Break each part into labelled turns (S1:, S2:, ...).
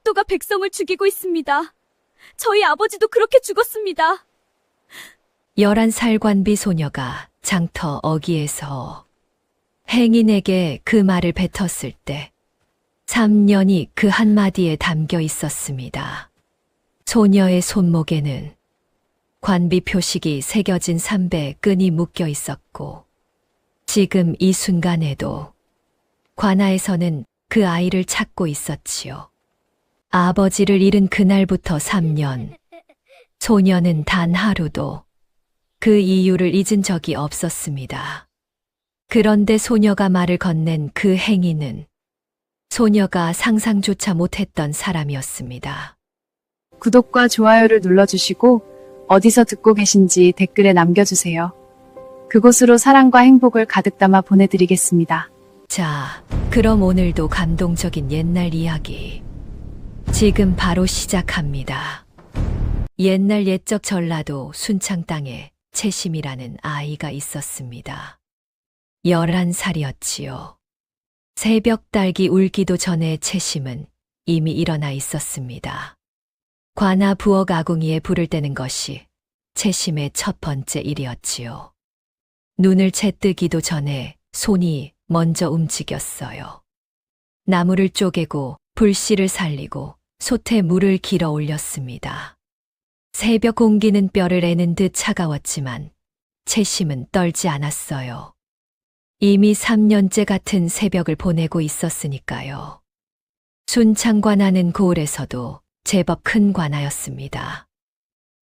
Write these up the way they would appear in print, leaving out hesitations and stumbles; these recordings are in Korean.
S1: 사또가 백성을 죽이고 있습니다. 저희 아버지도 그렇게 죽었습니다.
S2: 11살 관비 소녀가 장터 어귀에서 행인에게 그 말을 뱉었을 때 3년이 그 한마디에 담겨 있었습니다. 소녀의 손목에는 관비 표식이 새겨진 삼배 끈이 묶여 있었고 지금 이 순간에도 관아에서는 그 아이를 찾고 있었지요. 아버지를 잃은 그날부터 3년, 소녀는 단 하루도 그 이유를 잊은 적이 없었습니다. 그런데 소녀가 말을 건넨 그 행위는 소녀가 상상조차 못했던 사람이었습니다.
S3: 구독과 좋아요를 눌러주시고 어디서 듣고 계신지 댓글에 남겨주세요. 그곳으로 사랑과 행복을 가득 담아 보내드리겠습니다.
S2: 자, 그럼 오늘도 감동적인 옛날 이야기 지금 바로 시작합니다. 옛날 옛적 전라도 순창 땅에 채심이라는 아이가 있었습니다. 11살이었지요. 새벽 딸기 울기도 전에 채심은 이미 일어나 있었습니다. 관아 부엌 아궁이에 불을 떼는 것이 채심의 첫 번째 일이었지요. 눈을 채 뜨기도 전에 손이 먼저 움직였어요. 나무를 쪼개고 불씨를 살리고 솥에 물을 길어 올렸습니다. 새벽 공기는 뼈를 애는 듯 차가웠지만 채심은 떨지 않았어요. 이미 3년째 같은 새벽을 보내고 있었으니까요. 순창 관아는 고을에서도 제법 큰 관아였습니다.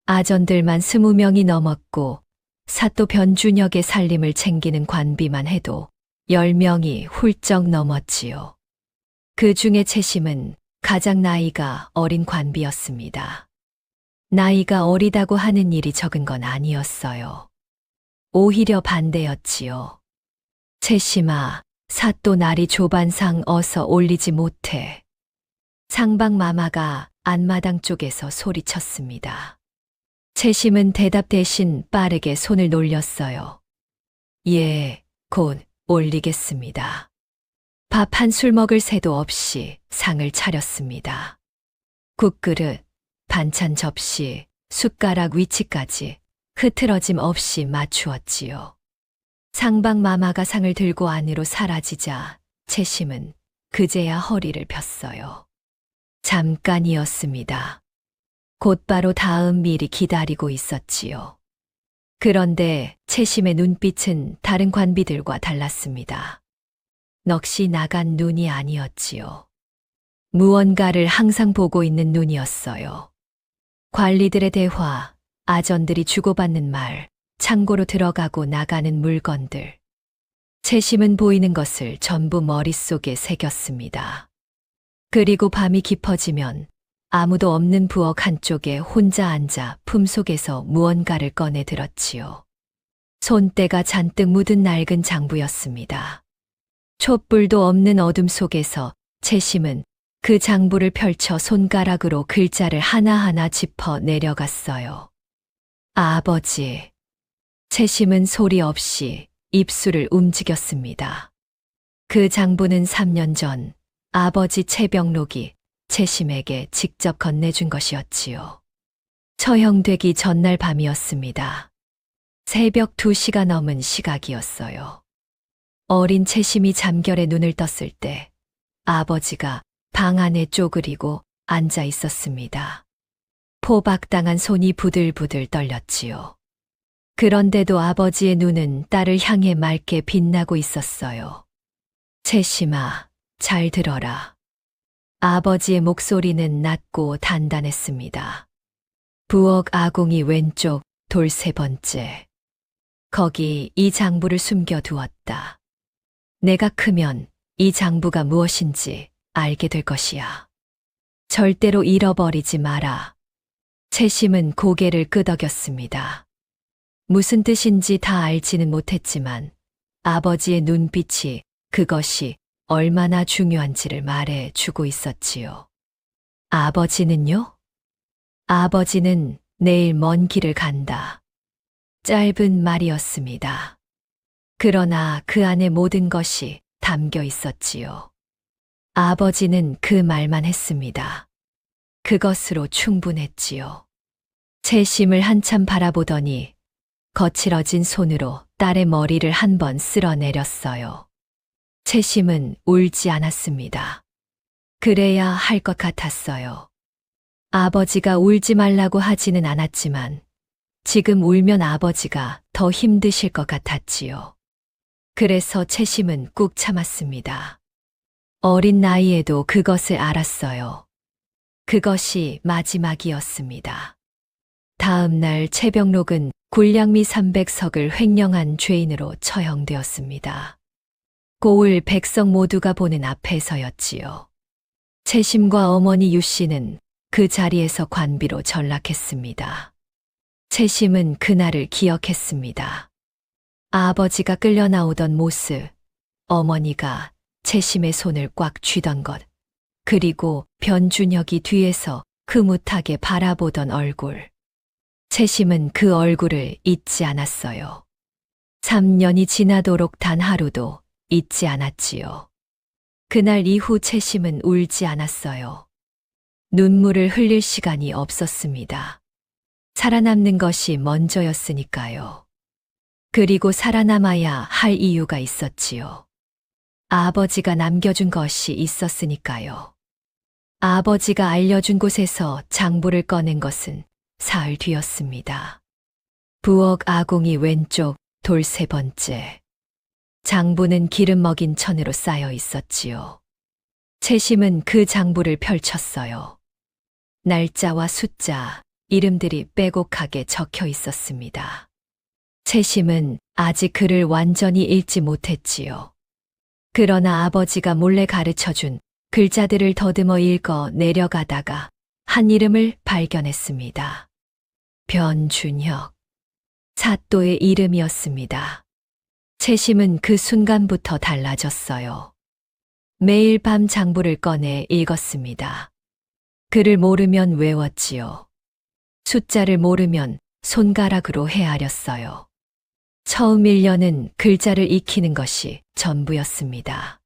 S2: 아전들만 20명이 넘었고 사또 변준혁의 살림을 챙기는 관비만 해도 10명이 훌쩍 넘었지요. 그 중에 채심은 가장 나이가 어린 관비였습니다. 나이가 어리다고 하는 일이 적은 건 아니었어요. 오히려 반대였지요. 채심아, 사또 날이 좁안상 어서 올리지 못해. 상방 마마가 안마당 쪽에서 소리쳤습니다. 채심은 대답 대신 빠르게 손을 놀렸어요. 예, 곧 올리겠습니다. 밥 한 술 먹을 새도 없이 상을 차렸습니다. 국그릇, 반찬 접시, 숟가락 위치까지 흐트러짐 없이 맞추었지요. 상방 마마가 상을 들고 안으로 사라지자 채심은 그제야 허리를 폈어요. 잠깐이었습니다. 곧바로 다음 일이 기다리고 있었지요. 그런데 채심의 눈빛은 다른 관비들과 달랐습니다. 넋이 나간 눈이 아니었지요. 무언가를 항상 보고 있는 눈이었어요. 관리들의 대화, 아전들이 주고받는 말, 창고로 들어가고 나가는 물건들. 채심은 보이는 것을 전부 머릿속에 새겼습니다. 그리고 밤이 깊어지면 아무도 없는 부엌 한쪽에 혼자 앉아 품속에서 무언가를 꺼내 들었지요. 손때가 잔뜩 묻은 낡은 장부였습니다. 촛불도 없는 어둠 속에서 채심은 그 장부를 펼쳐 손가락으로 글자를 하나하나 짚어 내려갔어요. 아버지. 채심은 소리 없이 입술을 움직였습니다. 그 장부는 3년 전 아버지 채병록이 채심에게 직접 건네준 것이었지요. 처형되기 전날 밤이었습니다. 새벽 2시가 넘은 시각이었어요. 어린 채심이 잠결에 눈을 떴을 때 아버지가 방 안에 쪼그리고 앉아 있었습니다. 포박당한 손이 부들부들 떨렸지요. 그런데도 아버지의 눈은 딸을 향해 맑게 빛나고 있었어요. 채심아, 잘 들어라. 아버지의 목소리는 낮고 단단했습니다. 부엌 아궁이 왼쪽 돌 3번째. 거기 이 장부를 숨겨두었다. 내가 크면 이 장부가 무엇인지 알게 될 것이야. 절대로 잃어버리지 마라. 채심은 고개를 끄덕였습니다. 무슨 뜻인지 다 알지는 못했지만 아버지의 눈빛이 그것이 얼마나 중요한지를 말해 주고 있었지요. 아버지는요? 아버지는 내일 먼 길을 간다. 짧은 말이었습니다. 그러나 그 안에 모든 것이 담겨 있었지요. 아버지는 그 말만 했습니다. 그것으로 충분했지요. 채심을 한참 바라보더니 거칠어진 손으로 딸의 머리를 한 번 쓸어내렸어요. 채심은 울지 않았습니다. 그래야 할 것 같았어요. 아버지가 울지 말라고 하지는 않았지만 지금 울면 아버지가 더 힘드실 것 같았지요. 그래서 채심은 꾹 참았습니다. 어린 나이에도 그것을 알았어요. 그것이 마지막이었습니다. 다음 날 최병록은 굴량미 300석을 횡령한 죄인으로 처형되었습니다. 고을 백성 모두가 보는 앞에서였지요. 채심과 어머니 유씨는 그 자리에서 관비로 전락했습니다. 채심은 그날을 기억했습니다. 아버지가 끌려 나오던 모습, 어머니가 채심의 손을 꽉 쥐던 것, 그리고 변준혁이 뒤에서 흐뭇하게 바라보던 얼굴. 채심은 그 얼굴을 잊지 않았어요. 3년이 지나도록 단 하루도 잊지 않았지요. 그날 이후 채심은 울지 않았어요. 눈물을 흘릴 시간이 없었습니다. 살아남는 것이 먼저였으니까요. 그리고 살아남아야 할 이유가 있었지요. 아버지가 남겨준 것이 있었으니까요. 아버지가 알려준 곳에서 장부를 꺼낸 것은 사흘 뒤였습니다. 부엌 아궁이 왼쪽 돌 3번째. 장부는 기름 먹인 천으로 쌓여 있었지요. 채심은 그 장부를 펼쳤어요. 날짜와 숫자, 이름들이 빼곡하게 적혀 있었습니다. 채심은 아직 글을 완전히 읽지 못했지요. 그러나 아버지가 몰래 가르쳐준 글자들을 더듬어 읽어 내려가다가 한 이름을 발견했습니다. 변준혁. 사또의 이름이었습니다. 채심은 그 순간부터 달라졌어요. 매일 밤 장부를 꺼내 읽었습니다. 글을 모르면 외웠지요. 숫자를 모르면 손가락으로 헤아렸어요. 처음 1년은 글자를 익히는 것이 전부였습니다.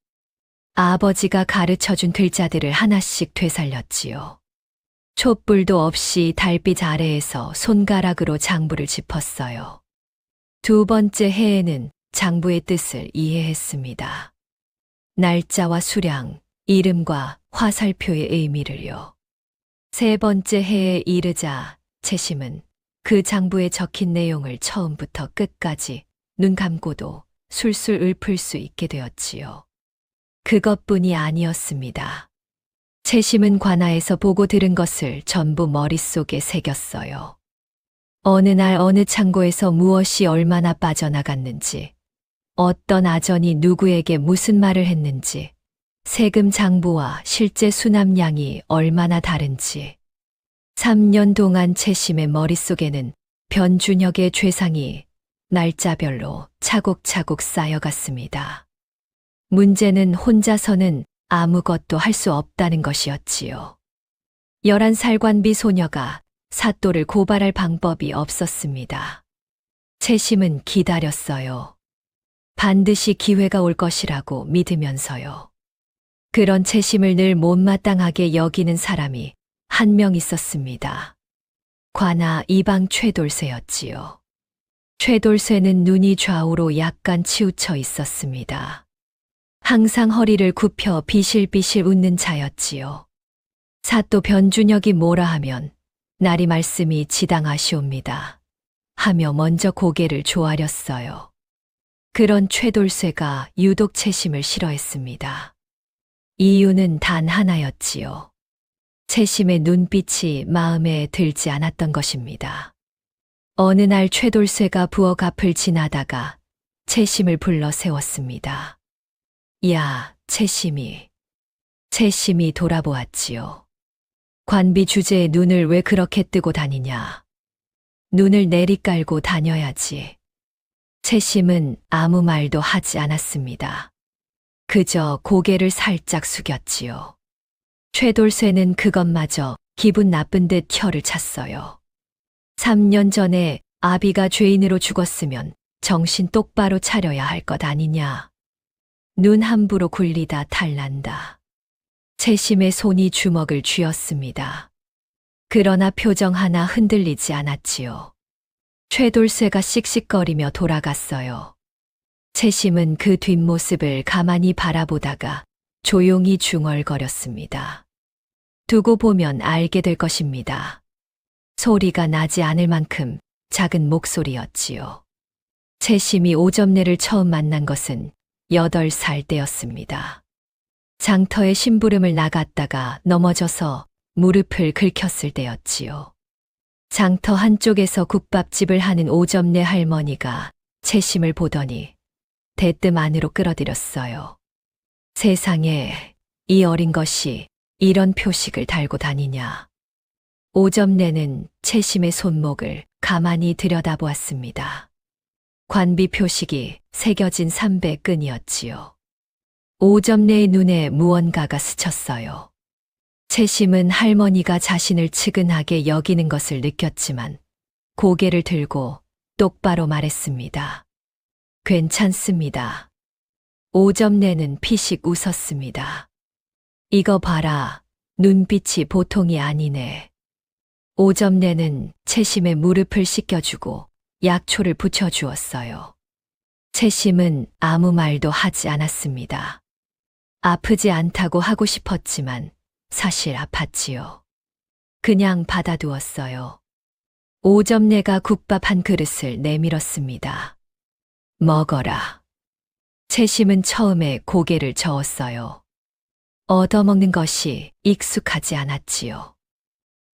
S2: 아버지가 가르쳐준 글자들을 하나씩 되살렸지요. 촛불도 없이 달빛 아래에서 손가락으로 장부를 짚었어요. 2번째 해에는 장부의 뜻을 이해했습니다. 날짜와 수량, 이름과 화살표의 의미를요. 3번째 해에 이르자 채심은 그 장부에 적힌 내용을 처음부터 끝까지 눈 감고도 술술 읊을 수 있게 되었지요. 그것뿐이 아니었습니다. 채심은 관아에서 보고 들은 것을 전부 머릿속에 새겼어요. 어느 날 어느 창고에서 무엇이 얼마나 빠져나갔는지, 어떤 아전이 누구에게 무슨 말을 했는지, 세금 장부와 실제 수납량이 얼마나 다른지. 3년 동안 채심의 머릿속에는 변준혁의 죄상이 날짜별로 차곡차곡 쌓여갔습니다. 문제는 혼자서는 아무것도 할 수 없다는 것이었지요. 11살 관비 소녀가 사또를 고발할 방법이 없었습니다. 채심은 기다렸어요. 반드시 기회가 올 것이라고 믿으면서요. 그런 채심을 늘 못마땅하게 여기는 사람이 한 명 있었습니다. 관아 이방 최돌쇠였지요. 최돌쇠는 눈이 좌우로 약간 치우쳐 있었습니다. 항상 허리를 굽혀 비실비실 웃는 자였지요. 사또 변준혁이 뭐라 하면 날이 말씀이 지당하시옵니다 하며 먼저 고개를 조아렸어요. 그런 최돌쇠가 유독 채심을 싫어했습니다. 이유는 단 하나였지요. 채심의 눈빛이 마음에 들지 않았던 것입니다. 어느 날 최돌쇠가 부엌 앞을 지나다가 채심을 불러 세웠습니다. 야, 채심이. 채심이 돌아보았지요. 관비 주제에 눈을 왜 그렇게 뜨고 다니냐. 눈을 내리깔고 다녀야지. 채심은 아무 말도 하지 않았습니다. 그저 고개를 살짝 숙였지요. 최돌쇠는 그것마저 기분 나쁜 듯 혀를 찼어요. 3년 전에 아비가 죄인으로 죽었으면 정신 똑바로 차려야 할 것 아니냐. 눈 함부로 굴리다 탈난다. 채심의 손이 주먹을 쥐었습니다. 그러나 표정 하나 흔들리지 않았지요. 최돌쇠가 씩씩거리며 돌아갔어요. 채심은 그 뒷모습을 가만히 바라보다가 조용히 중얼거렸습니다. 두고 보면 알게 될 것입니다. 소리가 나지 않을 만큼 작은 목소리였지요. 채심이 오점내를 처음 만난 것은 8살 때였습니다. 장터에 심부름을 나갔다가 넘어져서 무릎을 긁혔을 때였지요. 장터 한쪽에서 국밥집을 하는 오점내 할머니가 채심을 보더니 대뜸 안으로 끌어들였어요. 세상에, 이 어린 것이 이런 표식을 달고 다니냐. 오점내는 채심의 손목을 가만히 들여다보았습니다. 관비 표식이 새겨진 삼배끈이었지요. 오점내의 눈에 무언가가 스쳤어요. 채심은 할머니가 자신을 측은하게 여기는 것을 느꼈지만 고개를 들고 똑바로 말했습니다. 괜찮습니다. 오점내는 피식 웃었습니다. 이거 봐라, 눈빛이 보통이 아니네. 오점내는 채심의 무릎을 씻겨주고 약초를 붙여주었어요. 채심은 아무 말도 하지 않았습니다. 아프지 않다고 하고 싶었지만 사실 아팠지요. 그냥 받아두었어요. 오점내가 국밥 한 그릇을 내밀었습니다. 먹어라. 채심은 처음에 고개를 저었어요. 얻어먹는 것이 익숙하지 않았지요.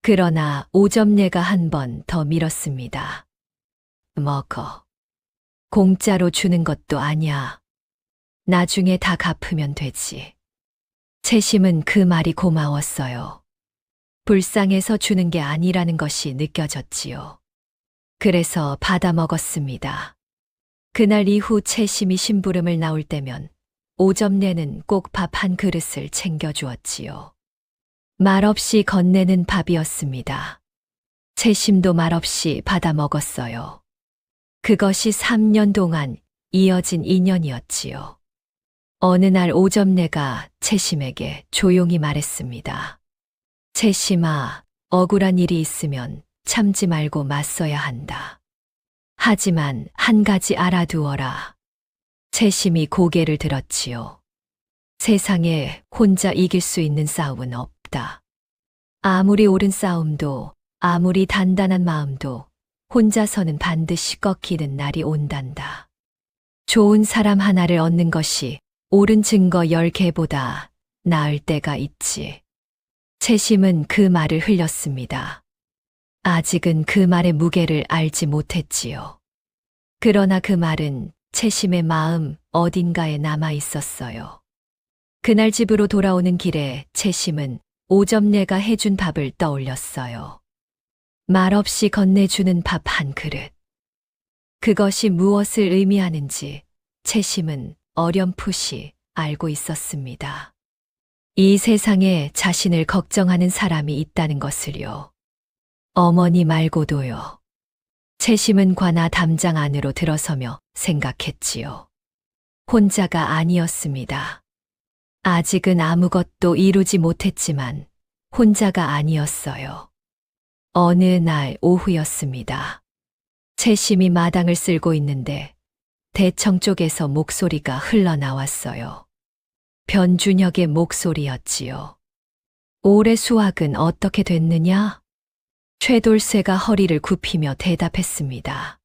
S2: 그러나 오점내가 한 번 더 밀었습니다. 먹어. 공짜로 주는 것도 아니야. 나중에 다 갚으면 되지. 채심은 그 말이 고마웠어요. 불쌍해서 주는 게 아니라는 것이 느껴졌지요. 그래서 받아 먹었습니다. 그날 이후 채심이 심부름을 나올 때면 오점내는 꼭 밥 한 그릇을 챙겨주었지요. 말없이 건네는 밥이었습니다. 채심도 말없이 받아 먹었어요. 그것이 3년 동안 이어진 인연이었지요. 어느 날 오점내가 채심에게 조용히 말했습니다. 채심아, 억울한 일이 있으면 참지 말고 맞서야 한다. 하지만 한 가지 알아두어라. 채심이 고개를 들었지요. 세상에 혼자 이길 수 있는 싸움은 없다. 아무리 옳은 싸움도, 아무리 단단한 마음도 혼자서는 반드시 꺾이는 날이 온단다. 좋은 사람 하나를 얻는 것이 옳은 증거 10개보다 나을 때가 있지. 채심은 그 말을 흘렸습니다. 아직은 그 말의 무게를 알지 못했지요. 그러나 그 말은 채심의 마음 어딘가에 남아 있었어요. 그날 집으로 돌아오는 길에 채심은 오점내가 해준 밥을 떠올렸어요. 말없이 건네주는 밥 한 그릇. 그것이 무엇을 의미하는지 채심은 어렴풋이 알고 있었습니다. 이 세상에 자신을 걱정하는 사람이 있다는 것을요. 어머니 말고도요. 채심은 관아 담장 안으로 들어서며 생각했지요. 혼자가 아니었습니다. 아직은 아무것도 이루지 못했지만 혼자가 아니었어요. 어느 날 오후였습니다. 채심이 마당을 쓸고 있는데 대청 쪽에서 목소리가 흘러나왔어요. 변준혁의 목소리였지요. 올해 수확은 어떻게 됐느냐? 최돌쇠가 허리를 굽히며 대답했습니다.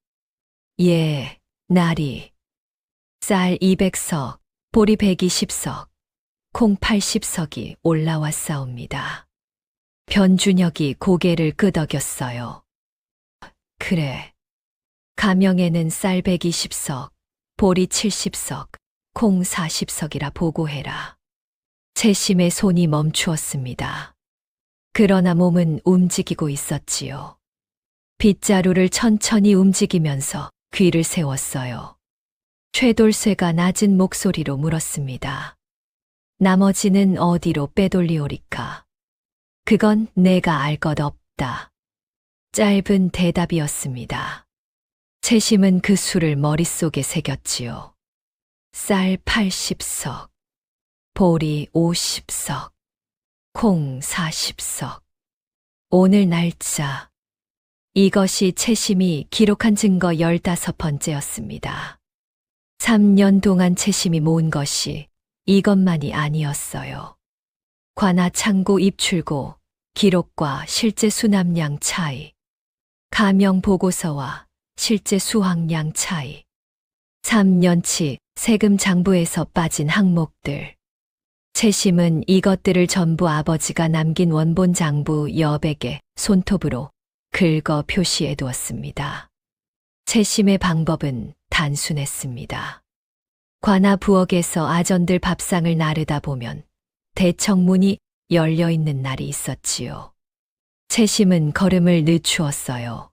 S2: 예, 나리. 쌀 200석, 보리 120석, 콩 80석이 올라왔사옵니다. 변준혁이 고개를 끄덕였어요. 그래. 가명에는 쌀 120석, 보리 70석, 콩 40석이라 보고해라. 채심의 손이 멈추었습니다. 그러나 몸은 움직이고 있었지요. 빗자루를 천천히 움직이면서 귀를 세웠어요. 최돌쇠가 낮은 목소리로 물었습니다. 나머지는 어디로 빼돌리오리까? 그건 내가 알 것 없다. 짧은 대답이었습니다. 채심은 그 수를 머릿속에 새겼지요. 쌀 80석, 보리 50석, 콩 40석. 오늘 날짜. 이것이 채심이 기록한 증거 15번째였습니다. 3년 동안 채심이 모은 것이 이것만이 아니었어요. 관아 창고 입출고, 기록과 실제 수납량 차이, 가명 보고서와 실제 수확량 차이, 3년치 세금 장부에서 빠진 항목들. 채심은 이것들을 전부 아버지가 남긴 원본 장부 여백에 손톱으로 긁어 표시해 두었습니다. 채심의 방법은 단순했습니다. 관아 부엌에서 아전들 밥상을 나르다 보면 대청문이 열려 있는 날이 있었지요. 채심은 걸음을 늦추었어요.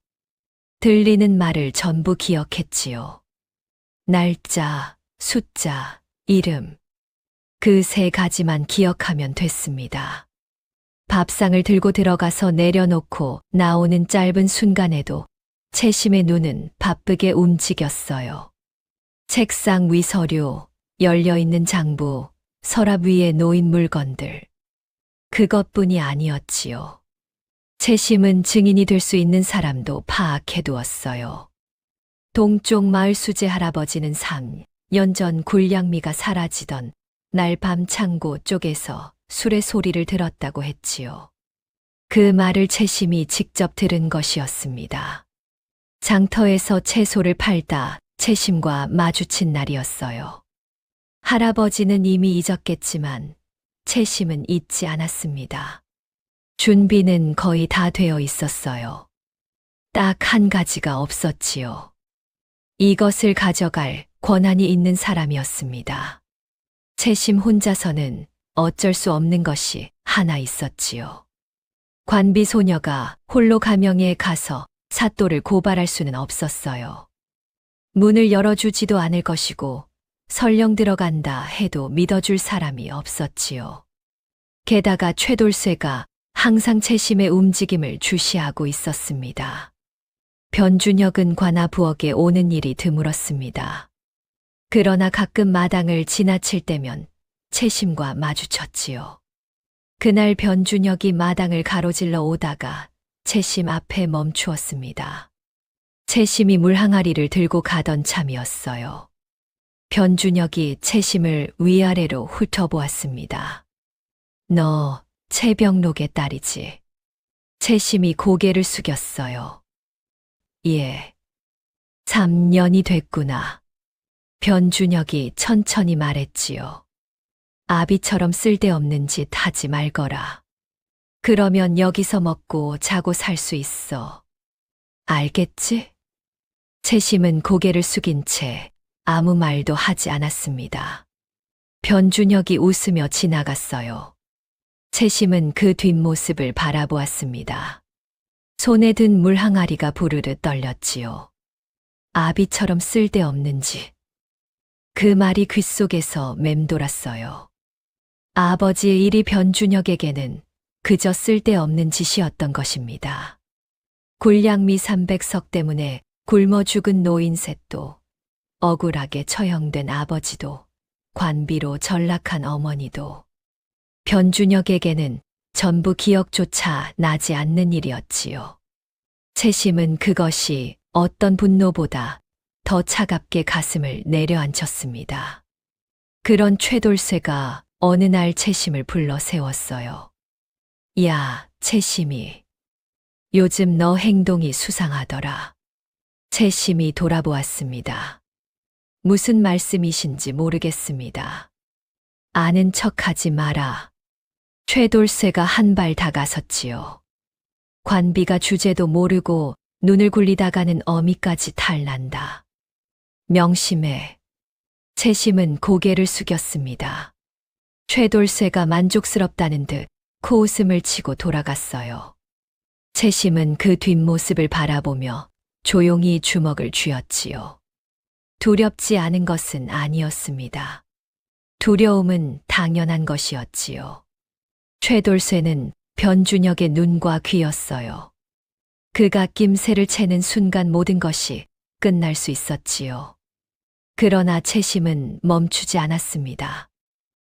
S2: 들리는 말을 전부 기억했지요. 날짜, 숫자, 이름. 그 세 가지만 기억하면 됐습니다. 밥상을 들고 들어가서 내려놓고 나오는 짧은 순간에도 채심의 눈은 바쁘게 움직였어요. 책상 위 서류, 열려있는 장부, 서랍 위에 놓인 물건들. 그것뿐이 아니었지요. 채심은 증인이 될 수 있는 사람도 파악해 두었어요. 동쪽 마을 수제 할아버지는 3년 전 굴량미가 사라지던 날 밤 창고 쪽에서 술의 소리를 들었다고 했지요. 그 말을 채심이 직접 들은 것이었습니다. 장터에서 채소를 팔다 채심과 마주친 날이었어요. 할아버지는 이미 잊었겠지만 채심은 잊지 않았습니다. 준비는 거의 다 되어 있었어요. 딱 한 가지가 없었지요. 이것을 가져갈 권한이 있는 사람이었습니다. 채심 혼자서는 어쩔 수 없는 것이 하나 있었지요. 관비 소녀가 홀로 가명에 가서 사또를 고발할 수는 없었어요. 문을 열어주지도 않을 것이고 설령 들어간다 해도 믿어줄 사람이 없었지요. 게다가 최돌쇠가 항상 채심의 움직임을 주시하고 있었습니다. 변준혁은 관아 부엌에 오는 일이 드물었습니다. 그러나 가끔 마당을 지나칠 때면 채심과 마주쳤지요. 그날 변준혁이 마당을 가로질러 오다가 채심 앞에 멈추었습니다. 채심이 물 항아리를 들고 가던 참이었어요. 변준혁이 채심을 위아래로 훑어보았습니다. 너 채병록의 딸이지? 채심이 고개를 숙였어요. 예. 3년이 됐구나. 변준혁이 천천히 말했지요. 아비처럼 쓸데없는 짓 하지 말거라. 그러면 여기서 먹고 자고 살 수 있어. 알겠지? 채심은 고개를 숙인 채 아무 말도 하지 않았습니다. 변준혁이 웃으며 지나갔어요. 채심은 그 뒷모습을 바라보았습니다. 손에 든 물 항아리가 부르르 떨렸지요. 아비처럼 쓸데없는 짓. 그 말이 귓속에서 맴돌았어요. 아버지의 일이 변준혁에게는 그저 쓸데없는 짓이었던 것입니다. 굴량미 300석 때문에 굶어 죽은 노인셋도, 억울하게 처형된 아버지도, 관비로 전락한 어머니도, 변준혁에게는 전부 기억조차 나지 않는 일이었지요. 채심은 그것이 어떤 분노보다 더 차갑게 가슴을 내려앉혔습니다. 그런 최돌쇠가 어느 날 채심을 불러 세웠어요. 야, 채심이. 요즘 너 행동이 수상하더라. 채심이 돌아보았습니다. 무슨 말씀이신지 모르겠습니다. 아는 척하지 마라. 최돌쇠가 한 발 다가섰지요. 관비가 주제도 모르고 눈을 굴리다가는 어미까지 탈난다. 명심해. 채심은 고개를 숙였습니다. 최돌쇠가 만족스럽다는 듯 코웃음을 치고 돌아갔어요. 채심은 그 뒷모습을 바라보며 조용히 주먹을 쥐었지요. 두렵지 않은 것은 아니었습니다. 두려움은 당연한 것이었지요. 최돌쇠는 변준혁의 눈과 귀였어요. 그가 낌새를 채는 순간 모든 것이 끝날 수 있었지요. 그러나 채심은 멈추지 않았습니다.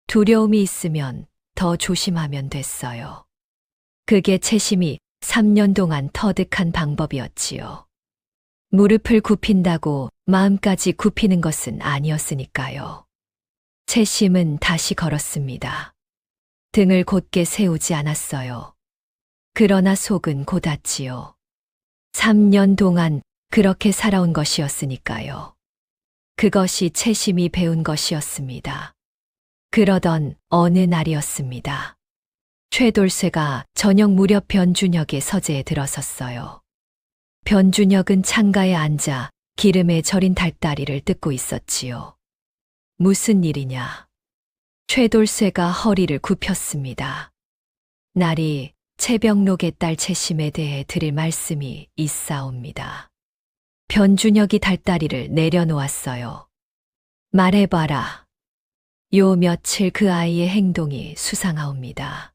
S2: 두려움이 있으면 더 조심하면 됐어요. 그게 채심이 3년 동안 터득한 방법이었지요. 무릎을 굽힌다고 마음까지 굽히는 것은 아니었으니까요. 채심은 다시 걸었습니다. 등을 곧게 세우지 않았어요. 그러나 속은 고닫지요. 3년 동안 그렇게 살아온 것이었으니까요. 그것이 채심이 배운 것이었습니다. 그러던 어느 날이었습니다. 최돌쇠가 저녁 무렵 변준혁의 서재에 들어섰어요. 변준혁은 창가에 앉아 기름에 절인 닭다리를 뜯고 있었지요. 무슨 일이냐? 최돌쇠가 허리를 굽혔습니다. 날이 채병록의 딸 채심에 대해 드릴 말씀이 있사옵니다. 변준혁이 닭다리를 내려놓았어요. 말해봐라. 요 며칠 그 아이의 행동이 수상하옵니다.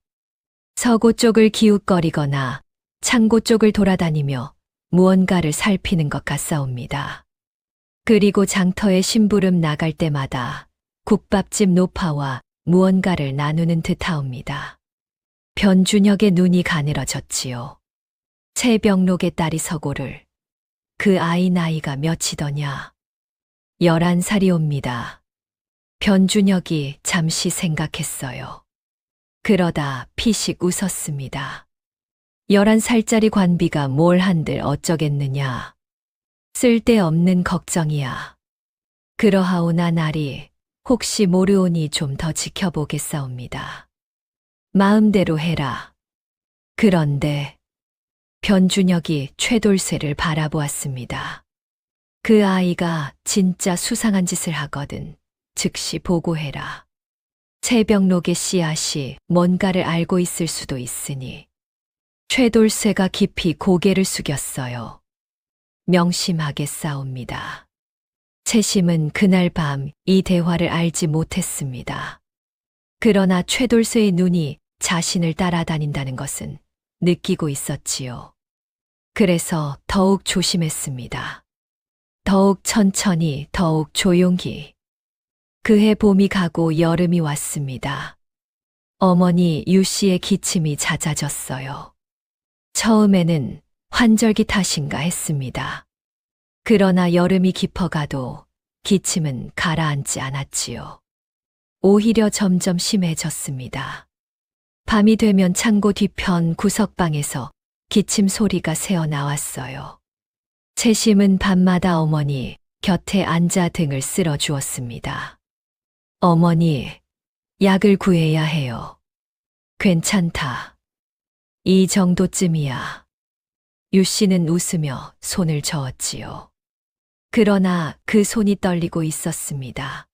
S2: 서고 쪽을 기웃거리거나 창고 쪽을 돌아다니며 무언가를 살피는 것 같사옵니다. 그리고 장터에 심부름 나갈 때마다 국밥집 노파와 무언가를 나누는 듯하옵니다. 변준혁의 눈이 가늘어졌지요. 채병록의 딸이 서고를. 그 아이 나이가 몇이더냐? 11살이옵니다. 변준혁이 잠시 생각했어요. 그러다 피식 웃었습니다. 11살짜리 관비가 뭘 한들 어쩌겠느냐. 쓸데없는 걱정이야. 그러하오나 나리 혹시 모르오니 좀 더 지켜보겠사옵니다. 마음대로 해라. 그런데 변준혁이 최돌쇠를 바라보았습니다. 그 아이가 진짜 수상한 짓을 하거든 즉시 보고해라. 채병록의 씨앗이 뭔가를 알고 있을 수도 있으니. 최돌쇠가 깊이 고개를 숙였어요. 명심하겠사옵니다. 채심은 그날 밤 이 대화를 알지 못했습니다. 그러나 최돌쇠의 눈이 자신을 따라다닌다는 것은 느끼고 있었지요. 그래서 더욱 조심했습니다. 더욱 천천히, 더욱 조용히. 그해 봄이 가고 여름이 왔습니다. 어머니 유 씨의 기침이 잦아졌어요. 처음에는 환절기 탓인가 했습니다. 그러나 여름이 깊어가도 기침은 가라앉지 않았지요. 오히려 점점 심해졌습니다. 밤이 되면 창고 뒤편 구석방에서 기침 소리가 새어 나왔어요. 채심은 밤마다 어머니 곁에 앉아 등을 쓸어 주었습니다. 어머니, 약을 구해야 해요. 괜찮다. 이 정도쯤이야. 유 씨는 웃으며 손을 저었지요. 그러나 그 손이 떨리고 있었습니다.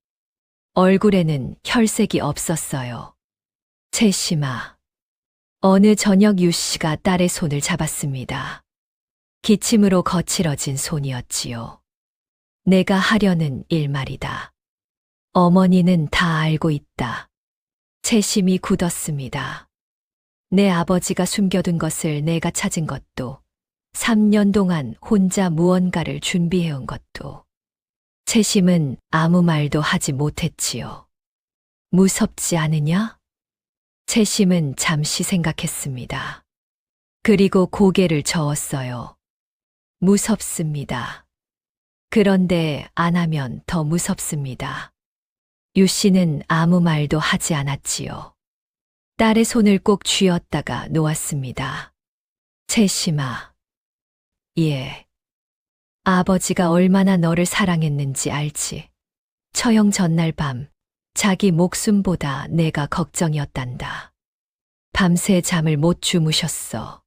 S2: 얼굴에는 혈색이 없었어요. 채심아. 어느 저녁 유 씨가 딸의 손을 잡았습니다. 기침으로 거칠어진 손이었지요. 내가 하려는 일 말이다. 어머니는 다 알고 있다. 채심이 굳었습니다. 내 아버지가 숨겨둔 것을 내가 찾은 것도 3년 동안 혼자 무언가를 준비해온 것도. 채심은 아무 말도 하지 못했지요. 무섭지 않으냐? 채심은 잠시 생각했습니다. 그리고 고개를 저었어요. 무섭습니다. 그런데 안 하면 더 무섭습니다. 유 씨는 아무 말도 하지 않았지요. 딸의 손을 꼭 쥐었다가 놓았습니다. 채심아. 예. 아버지가 얼마나 너를 사랑했는지 알지. 처형 전날 밤 자기 목숨보다 내가 걱정이었단다. 밤새 잠을 못 주무셨어.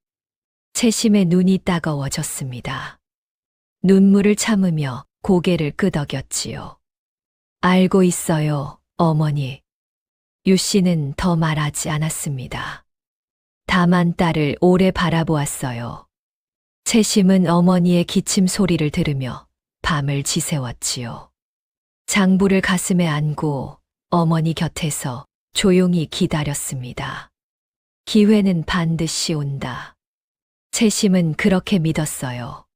S2: 채심의 눈이 따가워졌습니다. 눈물을 참으며 고개를 끄덕였지요. 알고 있어요, 어머니. 유 씨는 더 말하지 않았습니다. 다만 딸을 오래 바라보았어요. 채심은 어머니의 기침 소리를 들으며 밤을 지새웠지요. 장부를 가슴에 안고 어머니 곁에서 조용히 기다렸습니다. 기회는 반드시 온다. 채심은 그렇게 믿었어요.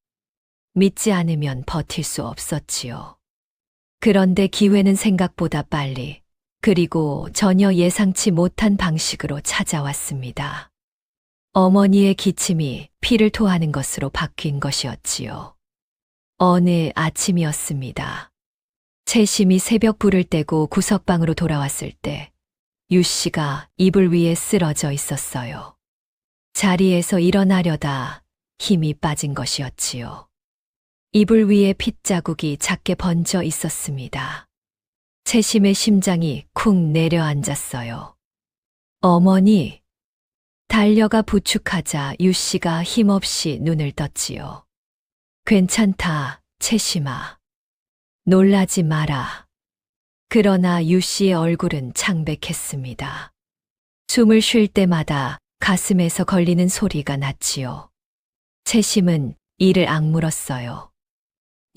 S2: 믿지 않으면 버틸 수 없었지요. 그런데 기회는 생각보다 빨리, 그리고 전혀 예상치 못한 방식으로 찾아왔습니다. 어머니의 기침이 피를 토하는 것으로 바뀐 것이었지요. 어느 아침이었습니다. 채심이 새벽 불을 떼고 구석방으로 돌아왔을 때 유 씨가 이불 위에 쓰러져 있었어요. 자리에서 일어나려다 힘이 빠진 것이었지요. 이불 위에 핏자국이 작게 번져 있었습니다. 채심의 심장이 쿵 내려앉았어요. 어머니! 달려가 부축하자 유 씨가 힘없이 눈을 떴지요. 괜찮다, 채심아. 놀라지 마라. 그러나 유 씨의 얼굴은 창백했습니다. 숨을 쉴 때마다 가슴에서 걸리는 소리가 났지요. 채심은 이를 악물었어요.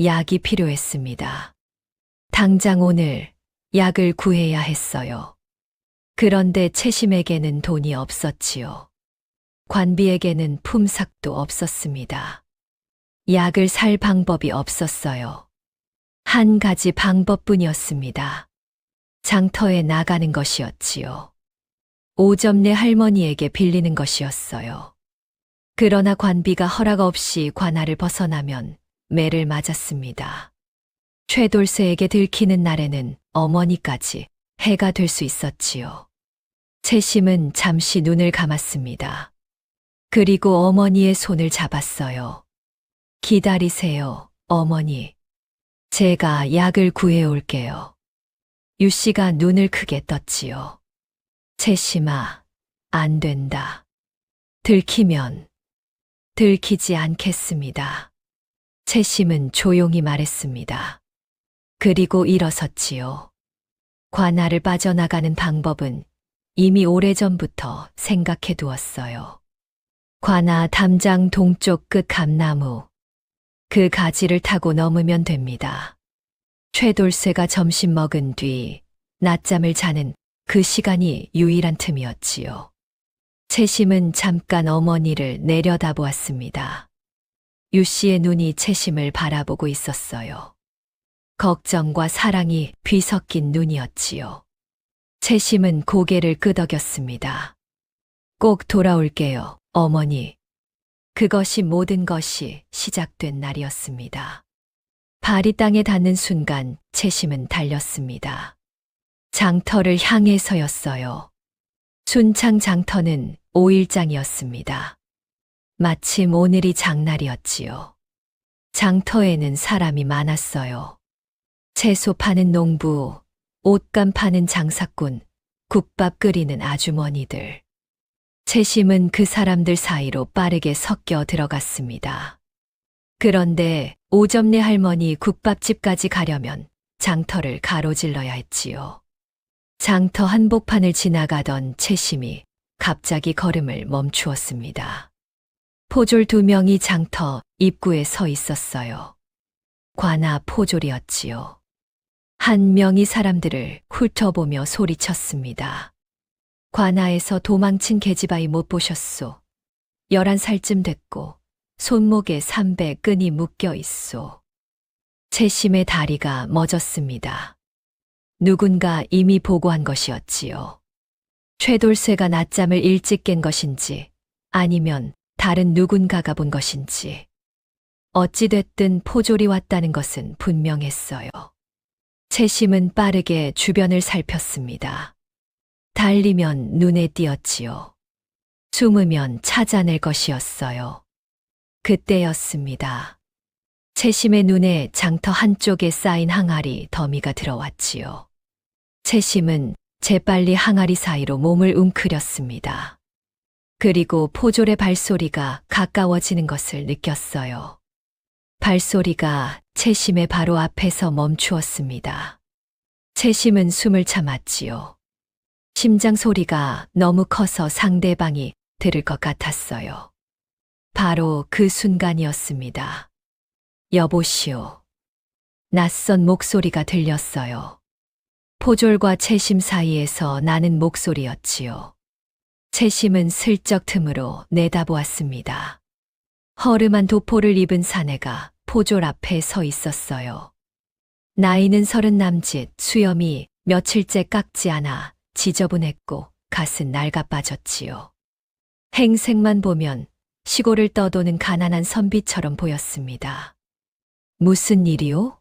S2: 약이 필요했습니다. 당장 오늘 약을 구해야 했어요. 그런데 채심에게는 돈이 없었지요. 관비에게는 품삯도 없었습니다. 약을 살 방법이 없었어요. 한 가지 방법뿐이었습니다. 장터에 나가는 것이었지요. 오점내 할머니에게 빌리는 것이었어요. 그러나 관비가 허락 없이 관할을 벗어나면 매를 맞았습니다. 최돌쇠에게 들키는 날에는 어머니까지 해가 될 수 있었지요. 채심은 잠시 눈을 감았습니다. 그리고 어머니의 손을 잡았어요. 기다리세요, 어머니. 제가 약을 구해올게요. 유 씨가 눈을 크게 떴지요. 채심아, 안 된다. 들키면 들키지 않겠습니다. 채심은 조용히 말했습니다. 그리고 일어섰지요. 관할을 빠져나가는 방법은 이미 오래전부터 생각해 두었어요. 관아 담장 동쪽 끝 감나무. 그 가지를 타고 넘으면 됩니다. 최돌쇠가 점심 먹은 뒤 낮잠을 자는 그 시간이 유일한 틈이었지요. 채심은 잠깐 어머니를 내려다보았습니다. 유 씨의 눈이 채심을 바라보고 있었어요. 걱정과 사랑이 뒤섞인 눈이었지요. 채심은 고개를 끄덕였습니다. 꼭 돌아올게요, 어머니. 그것이 모든 것이 시작된 날이었습니다. 발이 땅에 닿는 순간 채심은 달렸습니다. 장터를 향해서였어요. 순창 장터는 5일장이었습니다. 마침 오늘이 장날이었지요. 장터에는 사람이 많았어요. 채소 파는 농부, 옷감 파는 장사꾼, 국밥 끓이는 아주머니들. 채심은 그 사람들 사이로 빠르게 섞여 들어갔습니다. 그런데 오점내 할머니 국밥집까지 가려면 장터를 가로질러야 했지요. 장터 한복판을 지나가던 채심이 갑자기 걸음을 멈추었습니다. 포졸 2명이 장터 입구에 서 있었어요. 관아 포졸이었지요. 한 명이 사람들을 훑어보며 소리쳤습니다. 관아에서 도망친 계집아이 못 보셨소. 11살쯤 됐고 손목에 삼배 끈이 묶여 있소. 채심의 다리가 멎었습니다. 누군가 이미 보고한 것이었지요. 최돌쇠가 낮잠을 일찍 깬 것인지 아니면 다른 누군가가 본 것인지. 어찌됐든 포졸이 왔다는 것은 분명했어요. 채심은 빠르게 주변을 살폈습니다. 달리면 눈에 띄었지요. 숨으면 찾아낼 것이었어요. 그때였습니다. 채심의 눈에 장터 한쪽에 쌓인 항아리 더미가 들어왔지요. 채심은 재빨리 항아리 사이로 몸을 웅크렸습니다. 그리고 포졸의 발소리가 가까워지는 것을 느꼈어요. 발소리가 채심의 바로 앞에서 멈추었습니다. 채심은 숨을 참았지요. 심장 소리가 너무 커서 상대방이 들을 것 같았어요. 바로 그 순간이었습니다. 여보시오. 낯선 목소리가 들렸어요. 포졸과 채심 사이에서 나는 목소리였지요. 채심은 슬쩍 틈으로 내다보았습니다. 허름한 도포를 입은 사내가 포졸 앞에 서 있었어요. 나이는 30 남짓, 수염이 며칠째 깎지 않아 지저분했고 갓은 낡아 빠졌지요. 행색만 보면 시골을 떠도는 가난한 선비처럼 보였습니다. 무슨 일이요?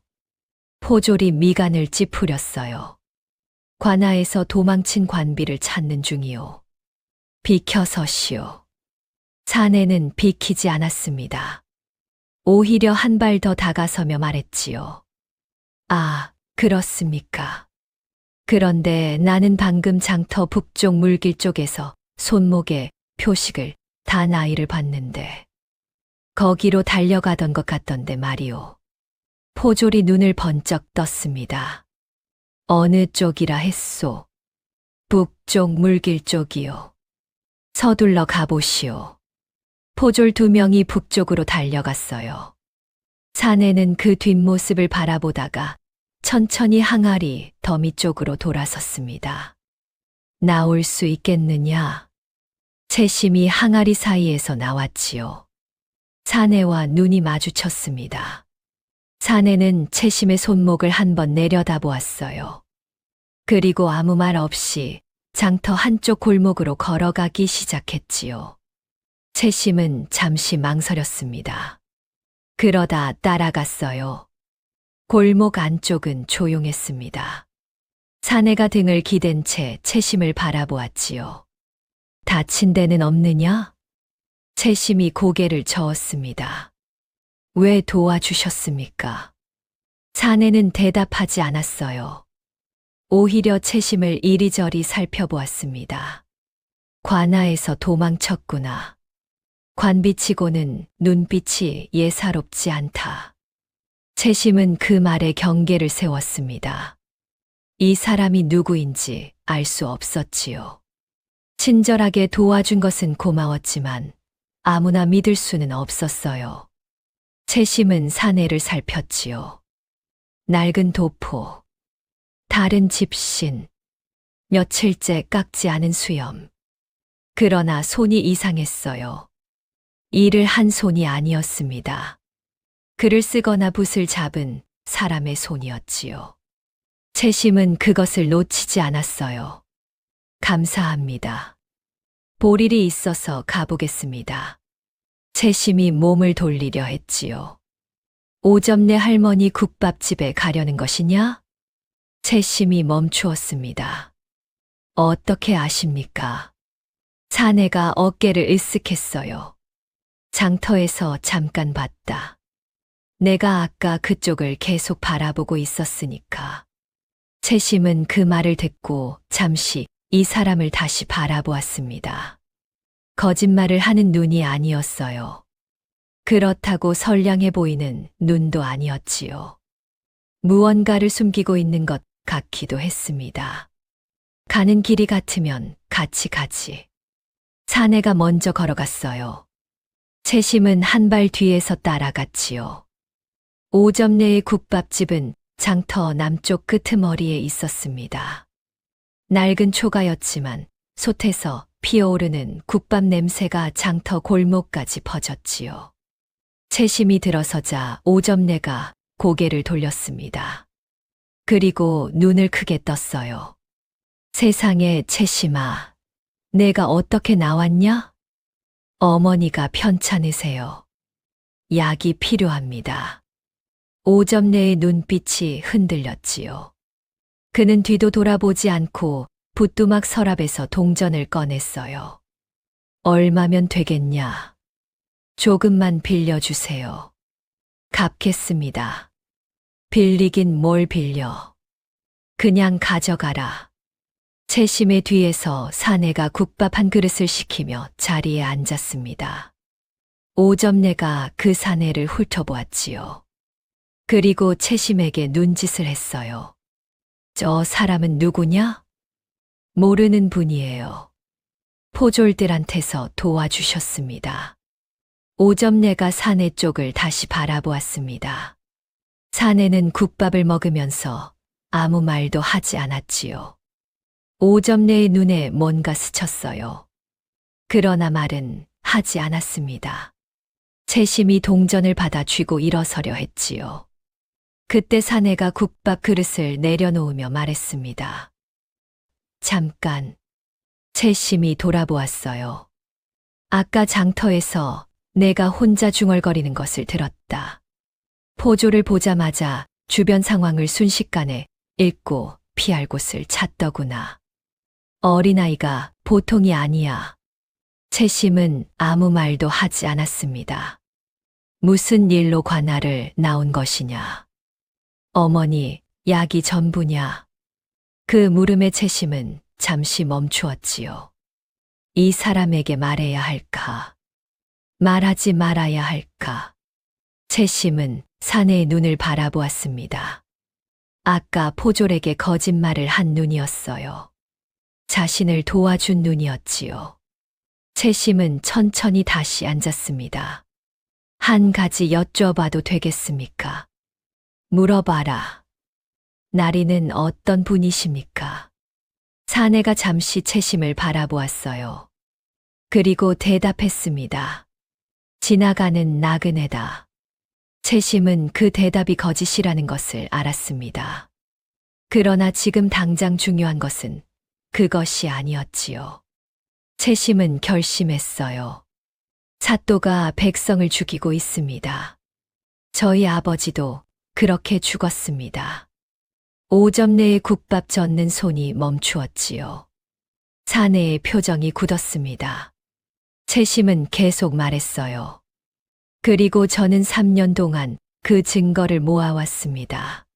S2: 포졸이 미간을 찌푸렸어요. 관아에서 도망친 관비를 찾는 중이요. 비켜서시오. 사내는 비키지 않았습니다. 오히려 한 발 더 다가서며 말했지요. 아, 그렇습니까? 그런데 나는 방금 장터 북쪽 물길 쪽에서 손목에 표식을 단 아이를 봤는데 거기로 달려가던 것 같던데 말이오. 포졸이 눈을 번쩍 떴습니다. 어느 쪽이라 했소? 북쪽 물길 쪽이요. 서둘러 가보시오. 포졸 2명이 북쪽으로 달려갔어요. 사내는 그 뒷모습을 바라보다가 천천히 항아리 더미 쪽으로 돌아섰습니다. 나올 수 있겠느냐? 채심이 항아리 사이에서 나왔지요. 사내와 눈이 마주쳤습니다. 사내는 채심의 손목을 한번 내려다보았어요. 그리고 아무 말 없이 장터 한쪽 골목으로 걸어가기 시작했지요. 채심은 잠시 망설였습니다. 그러다 따라갔어요. 골목 안쪽은 조용했습니다. 사내가 등을 기댄 채 채심을 바라보았지요. 다친 데는 없느냐? 채심이 고개를 저었습니다. 왜 도와주셨습니까? 사내는 대답하지 않았어요. 오히려 채심을 이리저리 살펴보았습니다. 관아에서 도망쳤구나. 관비치고는 눈빛이 예사롭지 않다. 채심은 그 말에 경계를 세웠습니다. 이 사람이 누구인지 알 수 없었지요. 친절하게 도와준 것은 고마웠지만 아무나 믿을 수는 없었어요. 채심은 사내를 살폈지요. 낡은 도포, 다른 집신, 며칠째 깎지 않은 수염. 그러나 손이 이상했어요. 일을 한 손이 아니었습니다. 글을 쓰거나 붓을 잡은 사람의 손이었지요. 채심은 그것을 놓치지 않았어요. 감사합니다. 볼 일이 있어서 가보겠습니다. 채심이 몸을 돌리려 했지요. 오점내 할머니 국밥집에 가려는 것이냐? 채심이 멈추었습니다. 어떻게 아십니까? 사내가 어깨를 으쓱했어요. 장터에서 잠깐 봤다. 내가 아까 그쪽을 계속 바라보고 있었으니까. 채심은 그 말을 듣고 잠시 이 사람을 다시 바라보았습니다. 거짓말을 하는 눈이 아니었어요. 그렇다고 선량해 보이는 눈도 아니었지요. 무언가를 숨기고 있는 것 같기도 했습니다. 가는 길이 같으면 같이 가지. 사내가 먼저 걸어갔어요. 채심은 한 발 뒤에서 따라갔지요. 오점내의 국밥집은 장터 남쪽 끄트머리에 있었습니다. 낡은 초가였지만 솥에서 피어오르는 국밥 냄새가 장터 골목까지 퍼졌지요. 채심이 들어서자 오점내가 고개를 돌렸습니다. 그리고 눈을 크게 떴어요. 세상에 채심아, 내가 어떻게 나왔냐? 어머니가 편찮으세요. 약이 필요합니다. 오점내의 눈빛이 흔들렸지요. 그는 뒤도 돌아보지 않고 붓두막 서랍에서 동전을 꺼냈어요. 얼마면 되겠냐? 조금만 빌려주세요. 갚겠습니다. 빌리긴 뭘 빌려. 그냥 가져가라. 채심의 뒤에서 사내가 국밥 한 그릇을 시키며 자리에 앉았습니다. 오점내가 그 사내를 훑어보았지요. 그리고 채심에게 눈짓을 했어요. 저 사람은 누구냐? 모르는 분이에요. 포졸들한테서 도와주셨습니다. 오점내가 사내 쪽을 다시 바라보았습니다. 사내는 국밥을 먹으면서 아무 말도 하지 않았지요. 오점내의 눈에 뭔가 스쳤어요. 그러나 말은 하지 않았습니다. 채심이 동전을 받아 쥐고 일어서려 했지요. 그때 사내가 국밥 그릇을 내려놓으며 말했습니다. 잠깐. 채심이 돌아보았어요. 아까 장터에서 내가 혼자 중얼거리는 것을 들었다. 포조를 보자마자 주변 상황을 순식간에 읽고 피할 곳을 찾더구나. 어린아이가 보통이 아니야. 채심은 아무 말도 하지 않았습니다. 무슨 일로 관할을 나온 것이냐? 어머니, 약이 전부냐? 그 물음에 채심은 잠시 멈추었지요. 이 사람에게 말해야 할까? 말하지 말아야 할까? 채심은 사내의 눈을 바라보았습니다. 아까 포졸에게 거짓말을 한 눈이었어요. 자신을 도와준 눈이었지요. 채심은 천천히 다시 앉았습니다. 한 가지 여쭤봐도 되겠습니까? 물어봐라. 나리는 어떤 분이십니까? 사내가 잠시 채심을 바라보았어요. 그리고 대답했습니다. 지나가는 나그네다. 채심은 그 대답이 거짓이라는 것을 알았습니다. 그러나 지금 당장 중요한 것은 그것이 아니었지요. 채심은 결심했어요. 사또가 백성을 죽이고 있습니다. 저희 아버지도 그렇게 죽었습니다. 5점 내에 국밥 젓는 손이 멈추었지요. 사내의 표정이 굳었습니다. 채심은 계속 말했어요. 그리고 저는 3년 동안 그 증거를 모아왔습니다.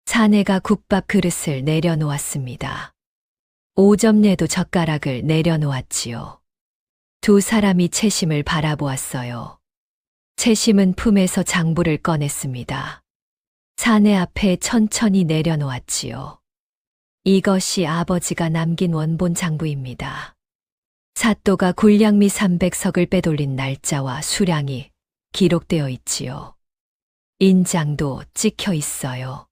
S2: 사내가 국밥 그릇을 내려놓았습니다. 5점 내도 젓가락을 내려놓았지요. 두 사람이 채심을 바라보았어요. 채심은 품에서 장부를 꺼냈습니다. 사내 앞에 천천히 내려놓았지요. 이것이 아버지가 남긴 원본 장부입니다. 사또가 군량미 300석을 빼돌린 날짜와 수량이 기록되어 있지요. 인장도 찍혀 있어요.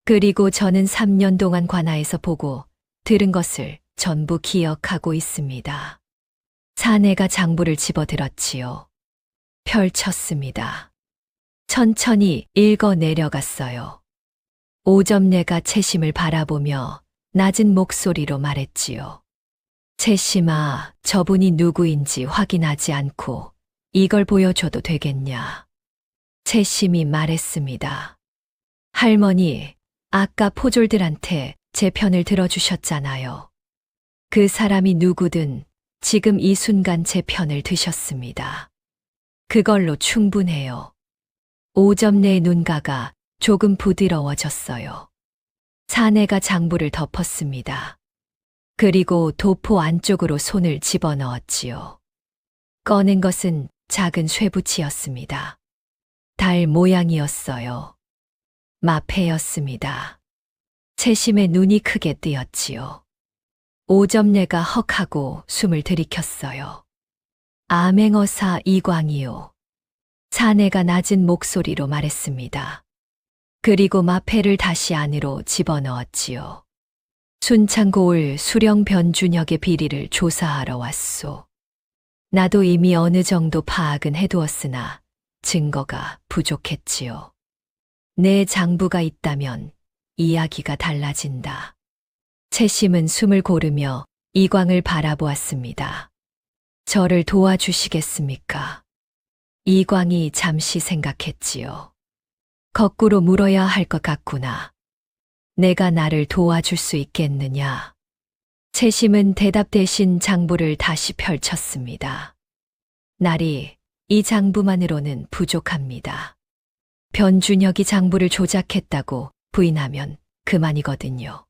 S2: 그리고 저는 3년 동안 관아에서 보고 들은 것을 전부 기억하고 있습니다. 사내가 장부를 집어들었지요. 펼쳤습니다. 천천히 읽어 내려갔어요. 5점 내가 채심을 바라보며 낮은 목소리로 말했지요. 채심아, 저분이 누구인지 확인하지 않고 이걸 보여줘도 되겠냐? 채심이 말했습니다. 할머니, 아까 포졸들한테 제 편을 들어주셨잖아요. 그 사람이 누구든 지금 이 순간 제 편을 드셨습니다. 그걸로 충분해요. 5점 내의 눈가가 조금 부드러워졌어요. 사내가 장부를 덮었습니다. 그리고 도포 안쪽으로 손을 집어넣었지요. 꺼낸 것은 작은 쇠붙이였습니다. 달 모양이었어요. 마패였습니다. 채심의 눈이 크게 뜨였지요. 5점 내가 헉하고 숨을 들이켰어요. 암행어사 이광이요. 사내가 낮은 목소리로 말했습니다. 그리고 마패를 다시 안으로 집어넣었지요. 순창고을 수령 변준혁의 비리를 조사하러 왔소. 나도 이미 어느 정도 파악은 해두었으나 증거가 부족했지요. 내 장부가 있다면 이야기가 달라진다. 채심은 숨을 고르며 이광을 바라보았습니다. 저를 도와주시겠습니까? 이광이 잠시 생각했지요. 거꾸로 물어야 할 것 같구나. 내가 나를 도와줄 수 있겠느냐? 채심은 대답 대신 장부를 다시 펼쳤습니다. 나리, 이 장부만으로는 부족합니다. 변준혁이 장부를 조작했다고 부인하면 그만이거든요.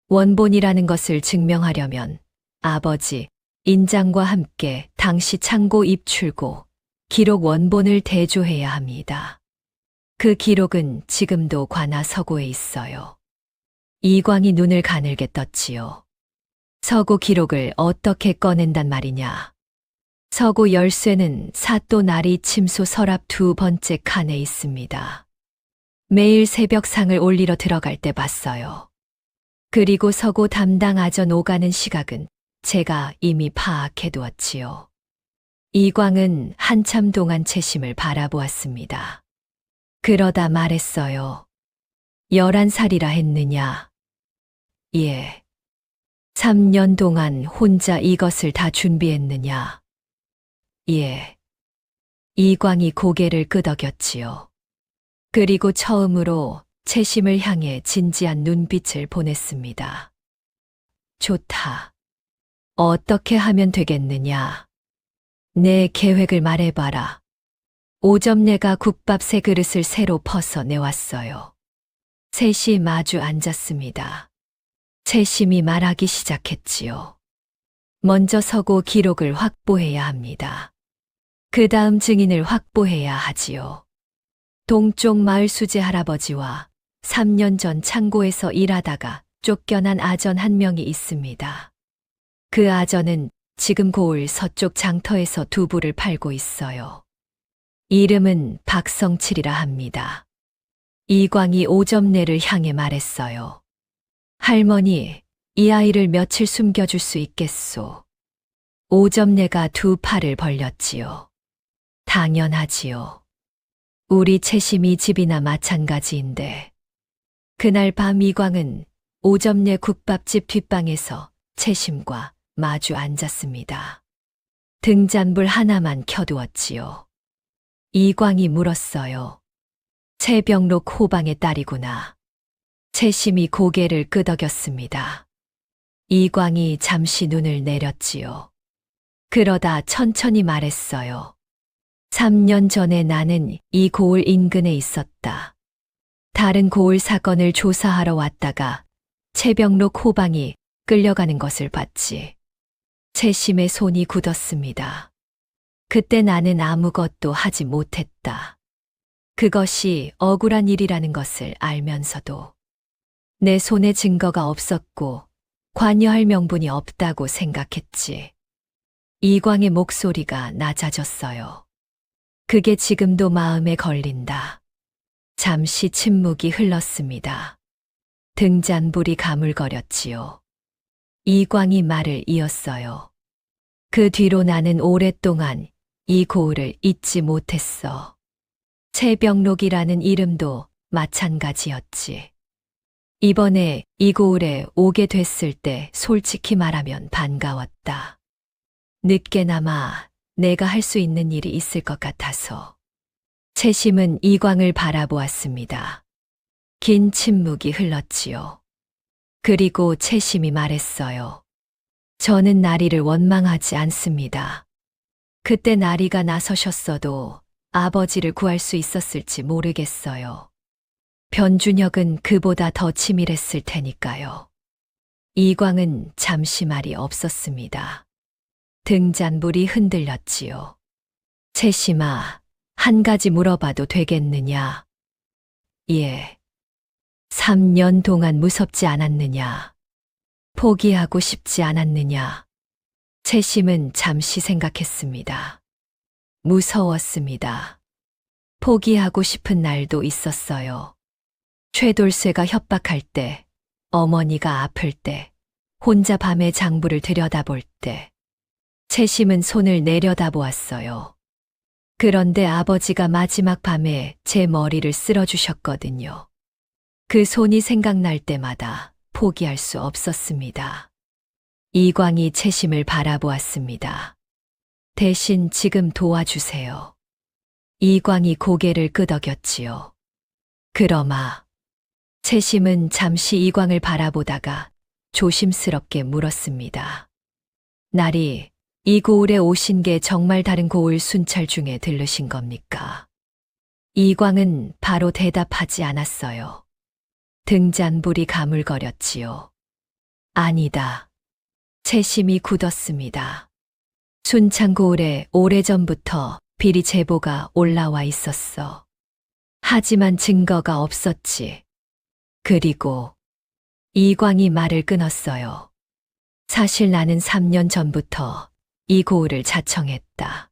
S2: 원본이라는 것을 증명하려면 아버지, 인장과 함께 당시 창고 입출고 기록 원본을 대조해야 합니다. 그 기록은 지금도 관아 서고에 있어요. 이광이 눈을 가늘게 떴지요. 서고 기록을 어떻게 꺼낸단 말이냐. 서고 열쇠는 사또 나리 침소 서랍 2번째 칸에 있습니다. 매일 새벽 상을 올리러 들어갈 때 봤어요. 그리고 서고 담당 아전 오가는 시각은 제가 이미 파악해두었지요. 이광은 한참 동안 채심을 바라보았습니다. 그러다 말했어요. 11살이라 했느냐? 예. 3년 동안 혼자 이것을 다 준비했느냐? 예. 이광이 고개를 끄덕였지요. 그리고 처음으로 채심을 향해 진지한 눈빛을 보냈습니다. 좋다. 어떻게 하면 되겠느냐? 내 계획을 말해봐라. 오점내가 국밥 3그릇을 새로 퍼서 내왔어요. 셋이 마주 앉았습니다. 채심이 말하기 시작했지요. 먼저 서고 기록을 확보해야 합니다. 그 다음 증인을 확보해야 하지요. 동쪽 마을 수제 할아버지와 3년 전 창고에서 일하다가 쫓겨난 아전 한 명이 있습니다. 그 아전은 지금 고을 서쪽 장터에서 두부를 팔고 있어요. 이름은 박성칠이라 합니다. 이광이 오점내를 향해 말했어요. 할머니, 이 아이를 며칠 숨겨줄 수 있겠소? 오점내가 두 팔을 벌렸지요. 당연하지요. 우리 채심이 집이나 마찬가지인데. 그날 밤 이광은 오점내 국밥집 뒷방에서 채심과 마주 앉았습니다. 등잔불 하나만 켜두었지요. 이광이 물었어요. 채병록 호방의 딸이구나. 채심이 고개를 끄덕였습니다. 이광이 잠시 눈을 내렸지요. 그러다 천천히 말했어요. 3년 전에 나는 이 고을 인근에 있었다. 다른 고을 사건을 조사하러 왔다가 채병록 호방이 끌려가는 것을 봤지. 채심의 손이 굳었습니다. 그때 나는 아무것도 하지 못했다. 그것이 억울한 일이라는 것을 알면서도 내 손에 증거가 없었고 관여할 명분이 없다고 생각했지. 이광의 목소리가 낮아졌어요. 그게 지금도 마음에 걸린다. 잠시 침묵이 흘렀습니다. 등잔불이 가물거렸지요. 이광이 말을 이었어요. 그 뒤로 나는 오랫동안 이 고을을 잊지 못했어. 채병록이라는 이름도 마찬가지였지. 이번에 이 고을에 오게 됐을 때 솔직히 말하면 반가웠다. 늦게나마 내가 할 수 있는 일이 있을 것 같아서. 채심은 이광을 바라보았습니다. 긴 침묵이 흘렀지요. 그리고 채심이 말했어요. 저는 나리를 원망하지 않습니다. 그때 나리가 나서셨어도 아버지를 구할 수 있었을지 모르겠어요. 변준혁은 그보다 더 치밀했을 테니까요. 이광은 잠시 말이 없었습니다. 등잔불이 흔들렸지요. 채심아, 한 가지 물어봐도 되겠느냐? 예. 3년 동안 무섭지 않았느냐? 포기하고 싶지 않았느냐? 채심은 잠시 생각했습니다. 무서웠습니다. 포기하고 싶은 날도 있었어요. 최돌쇠가 협박할 때, 어머니가 아플 때, 혼자 밤에 장부를 들여다볼 때, 채심은 손을 내려다보았어요. 그런데 아버지가 마지막 밤에 제 머리를 쓸어주셨거든요. 그 손이 생각날 때마다 포기할 수 없었습니다. 이광이 채심을 바라보았습니다. 대신 지금 도와주세요. 이광이 고개를 끄덕였지요. 그러마. 채심은 잠시 이광을 바라보다가 조심스럽게 물었습니다. 나리, 이 고을에 오신 게 정말 다른 고을 순찰 중에 들르신 겁니까? 이광은 바로 대답하지 않았어요. 등잔불이 가물거렸지요. 아니다. 채심이 굳었습니다. 순창 고을에 오래전부터 비리 제보가 올라와 있었어. 하지만 증거가 없었지. 그리고 이광이 말을 끊었어요. 사실 나는 3년 전부터 이 고을을 자청했다.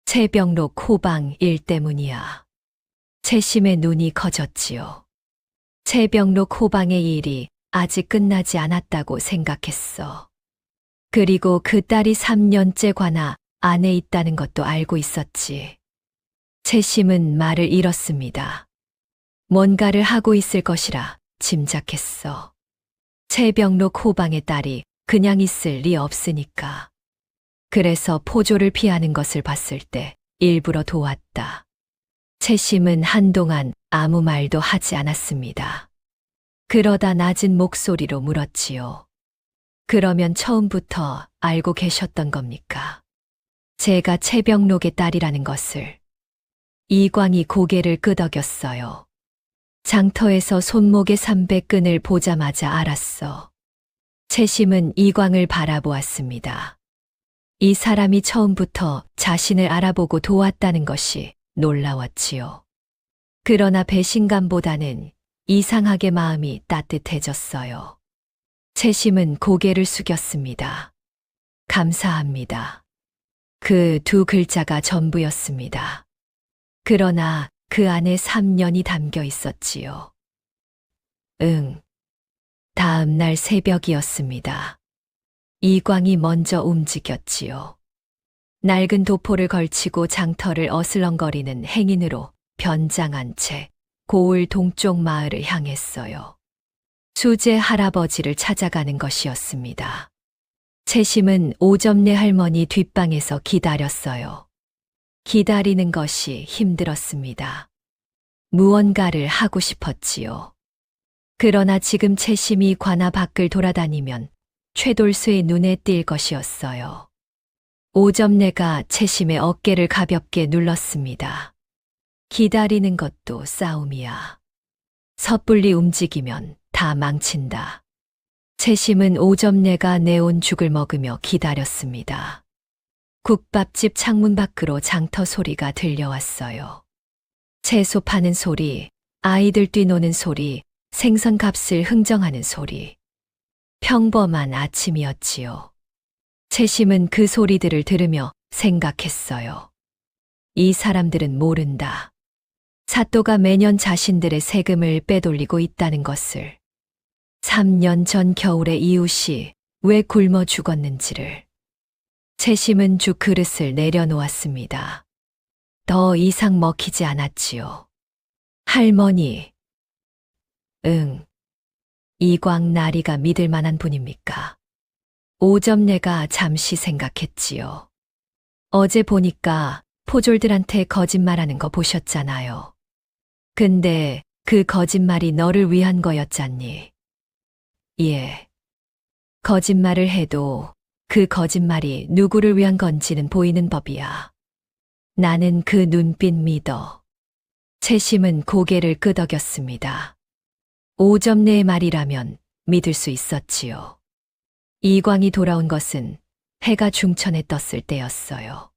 S2: 채병록 호방 일 때문이야. 채심의 눈이 커졌지요. 채병록 호방의 일이 아직 끝나지 않았다고 생각했어. 그리고 그 딸이 3년째 관아 안에 있다는 것도 알고 있었지. 채심은 말을 잃었습니다. 뭔가를 하고 있을 것이라 짐작했어. 채병록 호방의 딸이 그냥 있을 리 없으니까. 그래서 포조를 피하는 것을 봤을 때 일부러 도왔다. 채심은 한동안 아무 말도 하지 않았습니다. 그러다 낮은 목소리로 물었지요. 그러면 처음부터 알고 계셨던 겁니까? 제가 채병록의 딸이라는 것을. 이광이 고개를 끄덕였어요. 장터에서 손목의 삼백끈을 보자마자 알았어. 채심은 이광을 바라보았습니다. 이 사람이 처음부터 자신을 알아보고 도왔다는 것이 놀라웠지요. 그러나 배신감보다는 이상하게 마음이 따뜻해졌어요. 채심은 고개를 숙였습니다. 감사합니다. 그 두 글자가 전부였습니다. 그러나 그 안에 3년이 담겨 있었지요. 다음 날 새벽이었습니다. 이광이 먼저 움직였지요. 낡은 도포를 걸치고 장터를 어슬렁거리는 행인으로 변장한 채 고을 동쪽 마을을 향했어요. 수제 할아버지를 찾아가는 것이었습니다. 채심은 오점내 할머니 뒷방에서 기다렸어요. 기다리는 것이 힘들었습니다. 무언가를 하고 싶었지요. 그러나 지금 채심이 관아 밖을 돌아다니면 최돌수의 눈에 띌 것이었어요. 오점내가 채심의 어깨를 가볍게 눌렀습니다. 기다리는 것도 싸움이야. 섣불리 움직이면 다 망친다. 채심은 오점내가 내온 죽을 먹으며 기다렸습니다. 국밥집 창문 밖으로 장터 소리가 들려왔어요. 채소 파는 소리, 아이들 뛰노는 소리, 생선값을 흥정하는 소리. 평범한 아침이었지요. 채심은 그 소리들을 들으며 생각했어요. 이 사람들은 모른다. 사또가 매년 자신들의 세금을 빼돌리고 있다는 것을. 3년 전 겨울에 이웃이 왜 굶어 죽었는지를. 채심은 죽 그릇을 내려놓았습니다. 더 이상 먹히지 않았지요. 할머니. 이광 나리가 믿을 만한 분입니까? 오점내가 잠시 생각했지요. 어제 보니까 포졸들한테 거짓말하는 거 보셨잖아요. 근데 그 거짓말이 너를 위한 거였잖니. 예. 거짓말을 해도 그 거짓말이 누구를 위한 건지는 보이는 법이야. 나는 그 눈빛 믿어. 채심은 고개를 끄덕였습니다. 오점내의 말이라면 믿을 수 있었지요. 이광이 돌아온 것은 해가 중천에 떴을 때였어요.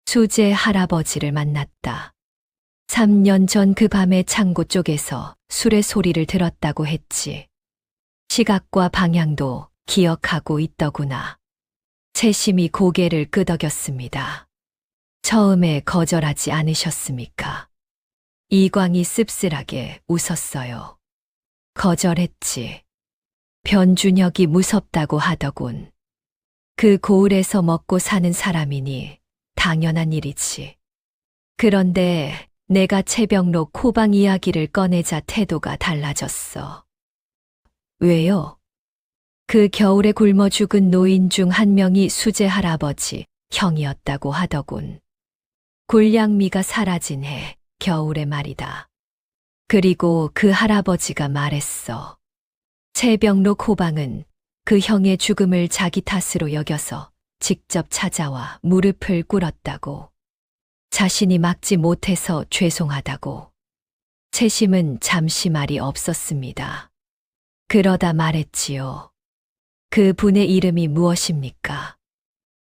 S2: 수제 할아버지를 만났다. 3년 전 그 밤에 창고 쪽에서 술의 소리를 들었다고 했지. 시각과 방향도 기억하고 있더구나. 채심이 고개를 끄덕였습니다. 처음에 거절하지 않으셨습니까? 이광이 씁쓸하게 웃었어요. 거절했지. 변준혁이 무섭다고 하더군. 그 고을에서 먹고 사는 사람이니 당연한 일이지. 그런데 내가 채병록 호방 이야기를 꺼내자 태도가 달라졌어. 왜요? 그 겨울에 굶어 죽은 노인 중 한 명이 수제 할아버지 형이었다고 하더군. 굴량미가 사라진 해 겨울에 말이다. 그리고 그 할아버지가 말했어. 채병록 호방은 그 형의 죽음을 자기 탓으로 여겨서 직접 찾아와 무릎을 꿇었다고. 자신이 막지 못해서 죄송하다고. 채심은 잠시 말이 없었습니다. 그러다 말했지요. 그 분의 이름이 무엇입니까?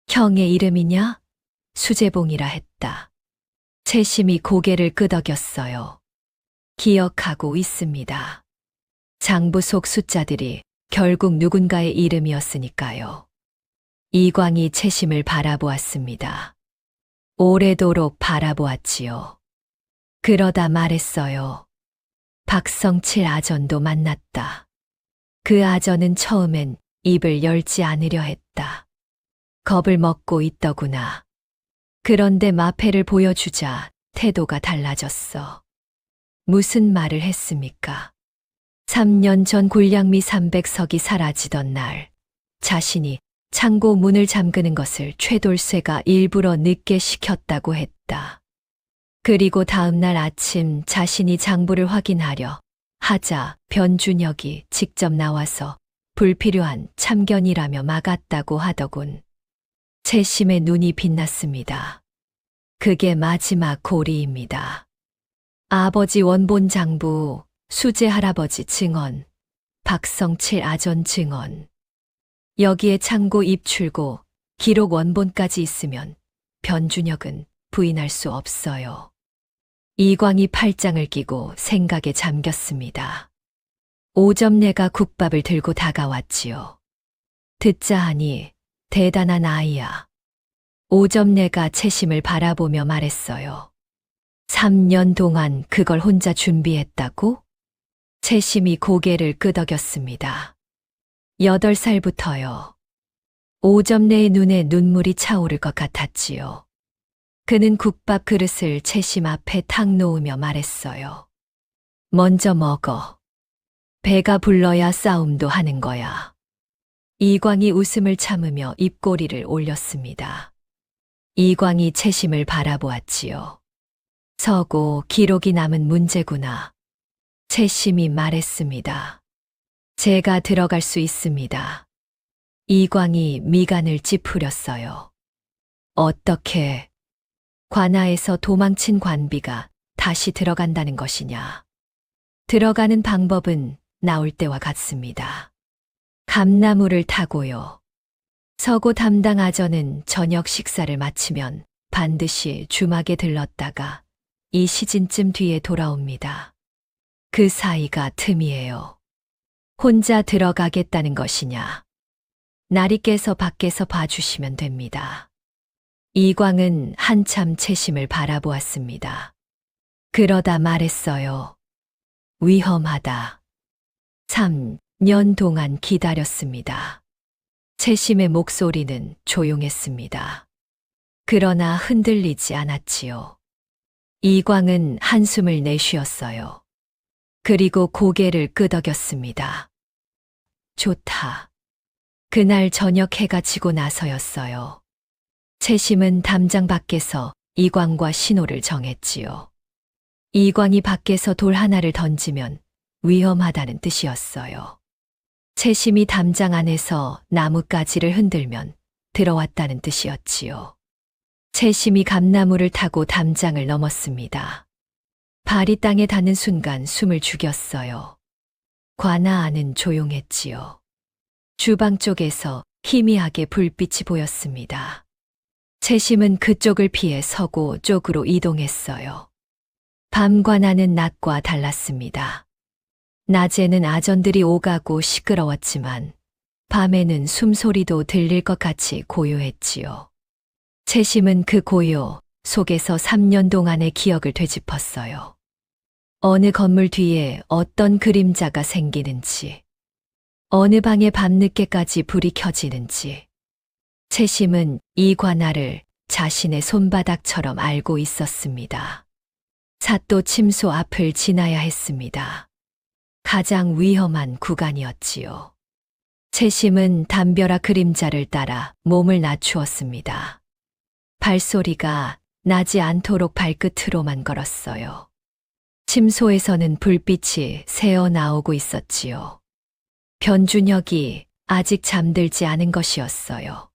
S2: 형의 이름이냐? 수재봉이라 했다. 채심이 고개를 끄덕였어요. 기억하고 있습니다. 장부 속 숫자들이 결국 누군가의 이름이었으니까요. 이광이 채심을 바라보았습니다. 오래도록 바라보았지요. 그러다 말했어요. 박성칠 아전도 만났다. 그 아전은 처음엔 입을 열지 않으려 했다. 겁을 먹고 있더구나. 그런데 마패를 보여주자 태도가 달라졌어. 무슨 말을 했습니까? 3년 전 굴량미 300석이 사라지던 날 자신이 창고 문을 잠그는 것을 최돌쇠가 일부러 늦게 시켰다고 했다. 그리고 다음 날 아침 자신이 장부를 확인하려 하자 변준혁이 직접 나와서 불필요한 참견이라며 막았다고 하더군. 채심의 눈이 빛났습니다. 그게 마지막 고리입니다. 아버지 원본 장부, 수재 할아버지 증언, 박성칠 아전 증언. 여기에 창고 입출고, 기록 원본까지 있으면 변준혁은 부인할 수 없어요. 이광이 팔짱을 끼고 생각에 잠겼습니다. 오점내가 국밥을 들고 다가왔지요. 듣자 하니 대단한 아이야. 오점내가 채심을 바라보며 말했어요. 3년 동안 그걸 혼자 준비했다고? 채심이 고개를 끄덕였습니다. 8살부터요. 오점내의 눈에 눈물이 차오를 것 같았지요. 그는 국밥 그릇을 채심 앞에 탁 놓으며 말했어요. 먼저 먹어. 배가 불러야 싸움도 하는 거야. 이광이 웃음을 참으며 입꼬리를 올렸습니다. 이광이 채심을 바라보았지요. 서고 기록이 남은 문제구나. 채심이 말했습니다. 제가 들어갈 수 있습니다. 이광이 미간을 찌푸렸어요. 어떻게 관아에서 도망친 관비가 다시 들어간다는 것이냐. 들어가는 방법은 나올 때와 같습니다. 감나무를 타고요. 서고 담당 아전은 저녁 식사를 마치면 반드시 주막에 들렀다가 이 시즌쯤 뒤에 돌아옵니다. 그 사이가 틈이에요. 혼자 들어가겠다는 것이냐. 날이 깨서 밖에서 봐주시면 됩니다. 이광은 한참 채심을 바라보았습니다. 그러다 말했어요. 위험하다. 3년 동안 기다렸습니다. 채심의 목소리는 조용했습니다. 그러나 흔들리지 않았지요. 이광은 한숨을 내쉬었어요. 그리고 고개를 끄덕였습니다. 좋다. 그날 저녁 해가 지고 나서였어요. 채심은 담장 밖에서 이광과 신호를 정했지요. 이광이 밖에서 돌 하나를 던지면 위험하다는 뜻이었어요. 채심이 담장 안에서 나뭇가지를 흔들면 들어왔다는 뜻이었지요. 채심이 감나무를 타고 담장을 넘었습니다. 발이 땅에 닿는 순간 숨을 죽였어요. 관아 안은 조용했지요. 주방 쪽에서 희미하게 불빛이 보였습니다. 채심은 그쪽을 피해 서고 쪽으로 이동했어요. 밤과 나는 낮과 달랐습니다. 낮에는 아전들이 오가고 시끄러웠지만 밤에는 숨소리도 들릴 것 같이 고요했지요. 채심은 그 고요 속에서 3년 동안의 기억을 되짚었어요. 어느 건물 뒤에 어떤 그림자가 생기는지, 어느 방에 밤늦게까지 불이 켜지는지, 채심은 이 관아를 자신의 손바닥처럼 알고 있었습니다. 사또 침소 앞을 지나야 했습니다. 가장 위험한 구간이었지요. 채심은 담벼락 그림자를 따라 몸을 낮추었습니다. 발소리가 나지 않도록 발끝으로만 걸었어요. 침소에서는 불빛이 새어 나오고 있었지요. 변준혁이 아직 잠들지 않은 것이었어요.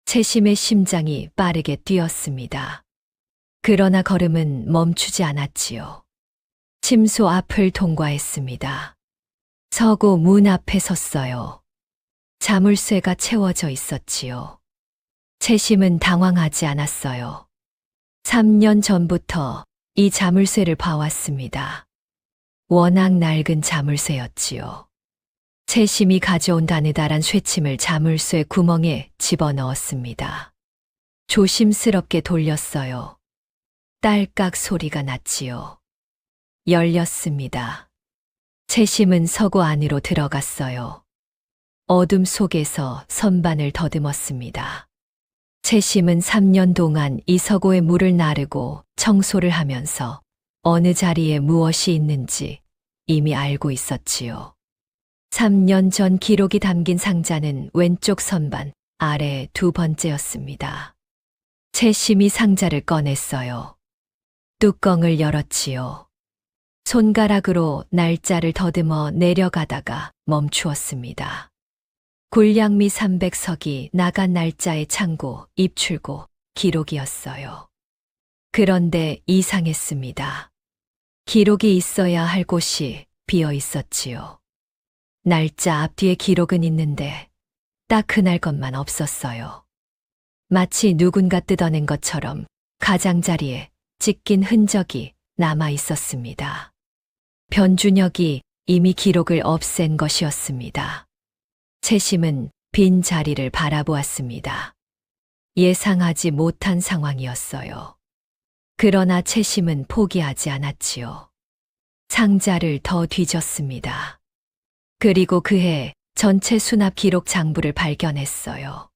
S2: 채심의 심장이 빠르게 뛰었습니다. 그러나 걸음은 멈추지 않았지요. 침소 앞을 통과했습니다. 서고 문 앞에 섰어요. 자물쇠가 채워져 있었지요. 채심은 당황하지 않았어요. 3년 전부터 이 자물쇠를 봐왔습니다. 워낙 낡은 자물쇠였지요. 채심이 가져온 가느다란 쇠침을 자물쇠 구멍에 집어넣었습니다. 조심스럽게 돌렸어요. 딸깍 소리가 났지요. 열렸습니다. 채심은 서고 안으로 들어갔어요. 어둠 속에서 선반을 더듬었습니다. 채심은 3년 동안 이 서고에 물을 나르고 청소를 하면서 어느 자리에 무엇이 있는지 이미 알고 있었지요. 3년 전 기록이 담긴 상자는 왼쪽 선반 아래 두 번째였습니다. 채심이 상자를 꺼냈어요. 뚜껑을 열었지요. 손가락으로 날짜를 더듬어 내려가다가 멈추었습니다. 굴량미 300석이 나간 날짜의 창고, 입출고, 기록이었어요. 그런데 이상했습니다. 기록이 있어야 할 곳이 비어 있었지요. 날짜 앞뒤에 기록은 있는데 딱 그날 것만 없었어요. 마치 누군가 뜯어낸 것처럼 가장자리에 찢긴 흔적이 남아 있었습니다. 변준혁이 이미 기록을 없앤 것이었습니다. 채심은 빈 자리를 바라보았습니다. 예상하지 못한 상황이었어요. 그러나 채심은 포기하지 않았지요. 상자를 더 뒤졌습니다. 그리고 그해 전체 수납 기록 장부를 발견했어요.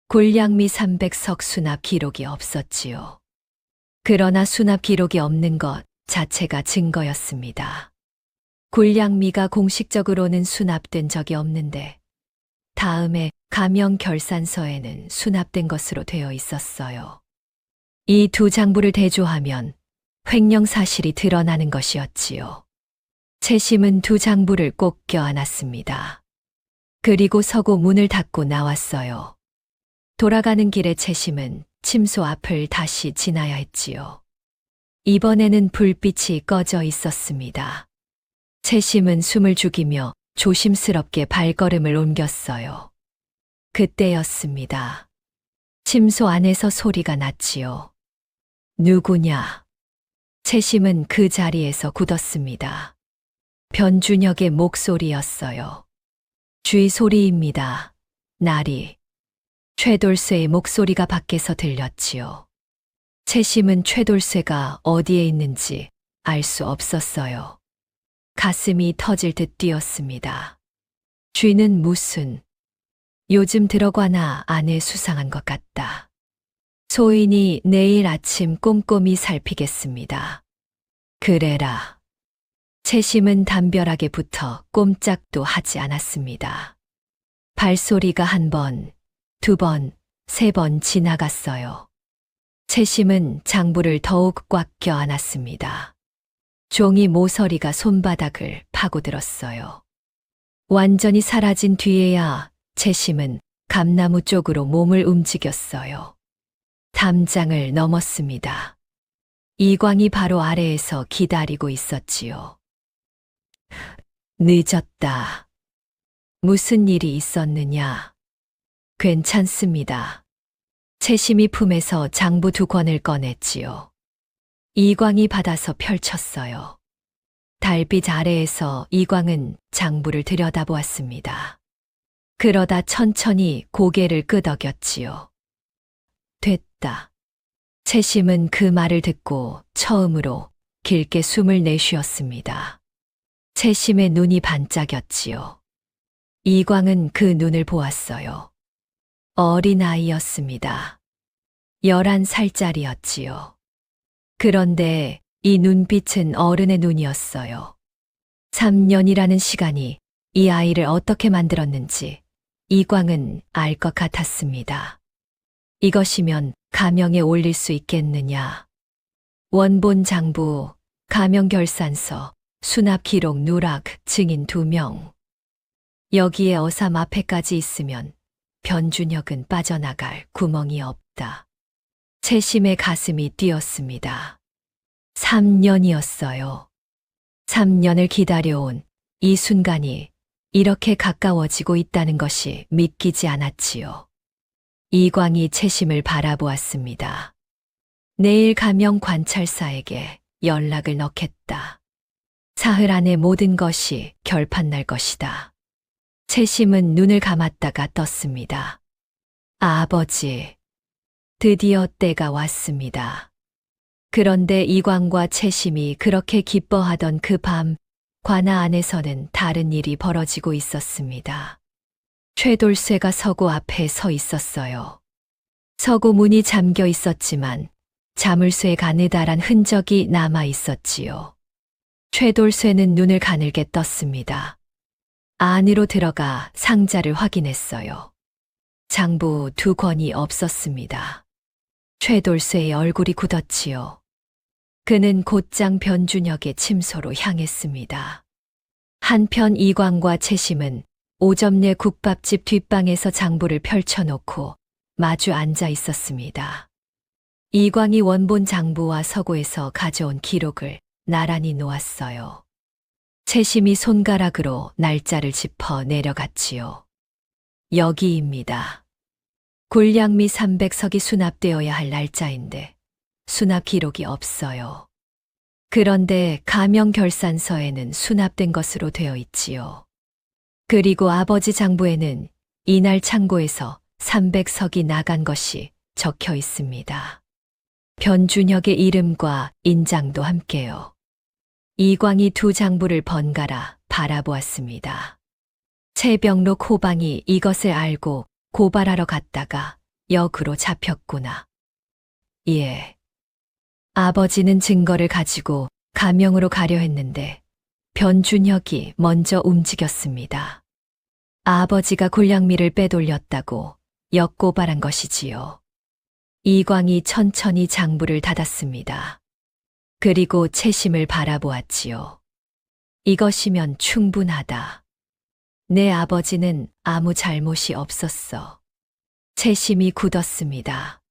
S2: 굴량미 300석 수납 기록이 없었지요. 그러나 수납 기록이 없는 것 자체가 증거였습니다. 굴량미가 공식적으로는 수납된 적이 없는데 다음에 가명 결산서에는 수납된 것으로 되어 있었어요. 이 두 장부를 대조하면 횡령 사실이 드러나는 것이었지요. 채심은 두 장부를 꼭 껴안았습니다. 그리고 서고 문을 닫고 나왔어요. 돌아가는 길에 채심은 침소 앞을 다시 지나야 했지요. 이번에는 불빛이 꺼져 있었습니다. 채심은 숨을 죽이며 조심스럽게 발걸음을 옮겼어요. 그때였습니다. 침소 안에서 소리가 났지요. 누구냐? 채심은 그 자리에서 굳었습니다. 변준혁의 목소리였어요. 쥐 소리입니다. 나리. 최돌쇠의 목소리가 밖에서 들렸지요. 채심은 최돌쇠가 어디에 있는지 알 수 없었어요. 가슴이 터질 듯 뛰었습니다. 쥐는 무슨 요즘 들어가나 안에 수상한 것 같다. 소인이 내일 아침 꼼꼼히 살피겠습니다. 그래라. 채심은 담벼락에 붙어 꼼짝도 하지 않았습니다. 발소리가 한 번, 두 번, 세 번 지나갔어요. 채심은 장부를 더욱 꽉 껴안았습니다. 종이 모서리가 손바닥을 파고들었어요. 완전히 사라진 뒤에야 채심은 감나무 쪽으로 몸을 움직였어요. 담장을 넘었습니다. 이광이 바로 아래에서 기다리고 있었지요. 늦었다. 무슨 일이 있었느냐? 괜찮습니다. 채심이 품에서 장부 두 권을 꺼냈지요. 이광이 받아서 펼쳤어요. 달빛 아래에서 이광은 장부를 들여다보았습니다. 그러다 천천히 고개를 끄덕였지요. 됐다. 채심은 그 말을 듣고 처음으로 길게 숨을 내쉬었습니다. 채심의 눈이 반짝였지요. 이광은 그 눈을 보았어요. 어린아이였습니다. 11살짜리였지요. 그런데 이 눈빛은 어른의 눈이었어요. 3년이라는 시간이 이 아이를 어떻게 만들었는지 이광은 알 것 같았습니다. 이것이면 가명에 올릴 수 있겠느냐. 원본 장부, 가명 결산서, 수납 기록 누락, 증인 2명. 여기에 어삼 앞에까지 있으면 변준혁은 빠져나갈 구멍이 없다. 채심의 가슴이 뛰었습니다. 3년이었어요. 3년을 기다려온 이 순간이 이렇게 가까워지고 있다는 것이 믿기지 않았지요. 이광이 채심을 바라보았습니다. 내일 가명 관찰사에게 연락을 넣겠다. 사흘 안에 모든 것이 결판날 것이다. 채심은 눈을 감았다가 떴습니다. 아버지, 드디어 때가 왔습니다. 그런데 이광과 채심이 그렇게 기뻐하던 그 밤, 관아 안에서는 다른 일이 벌어지고 있었습니다. 최돌쇠가 서고 앞에 서 있었어요. 서고 문이 잠겨 있었지만 자물쇠에 가느다란 흔적이 남아 있었지요. 최돌쇠는 눈을 가늘게 떴습니다. 안으로 들어가 상자를 확인했어요. 장부 두 권이 없었습니다. 최돌쇠의 얼굴이 굳었지요. 그는 곧장 변준혁의 침소로 향했습니다. 한편 이광과 채심은 오점내 국밥집 뒷방에서 장부를 펼쳐놓고 마주 앉아 있었습니다. 이광이 원본 장부와 서고에서 가져온 기록을 나란히 놓았어요. 채심이 손가락으로 날짜를 짚어 내려갔지요. 여기입니다. 굴량미 300석이 수납되어야 할 날짜인데 수납 기록이 없어요. 그런데 가명결산서에는 수납된 것으로 되어 있지요. 그리고 아버지 장부에는 이날 창고에서 300석이 나간 것이 적혀 있습니다. 변준혁의 이름과 인장도 함께요. 이광이 두 장부를 번갈아 바라보았습니다. 최병록 호방이 이것을 알고 고발하러 갔다가 역으로 잡혔구나. 예. 아버지는 증거를 가지고 가명으로 가려 했는데 변준혁이 먼저 움직였습니다. 아버지가 굴량미를 빼돌렸다고 역고발한 것이지요. 이광이 천천히 장부를 닫았습니다. 그리고 채심을 바라보았지요. 이것이면 충분하다. 내 아버지는 아무 잘못이 없었어. 채심이 굳었습니다.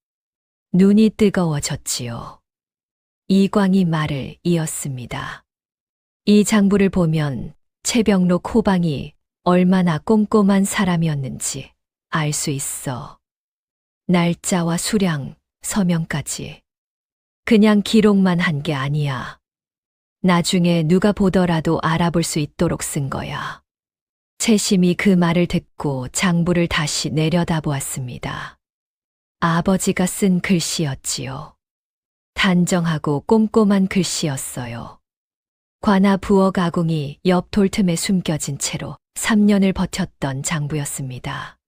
S2: 눈이 뜨거워졌지요. 이광이 말을 이었습니다. 이 장부를 보면 최병록 호방이 얼마나 꼼꼼한 사람이었는지 알 수 있어. 날짜와 수량, 서명까지. 그냥 기록만 한 게 아니야. 나중에 누가 보더라도 알아볼 수 있도록 쓴 거야. 채심이 그 말을 듣고 장부를 다시 내려다보았습니다. 아버지가 쓴 글씨였지요. 단정하고 꼼꼼한 글씨였어요. 관아 부엌 아궁이 옆 돌틈에 숨겨진 채로 3년을 버텼던 장부였습니다.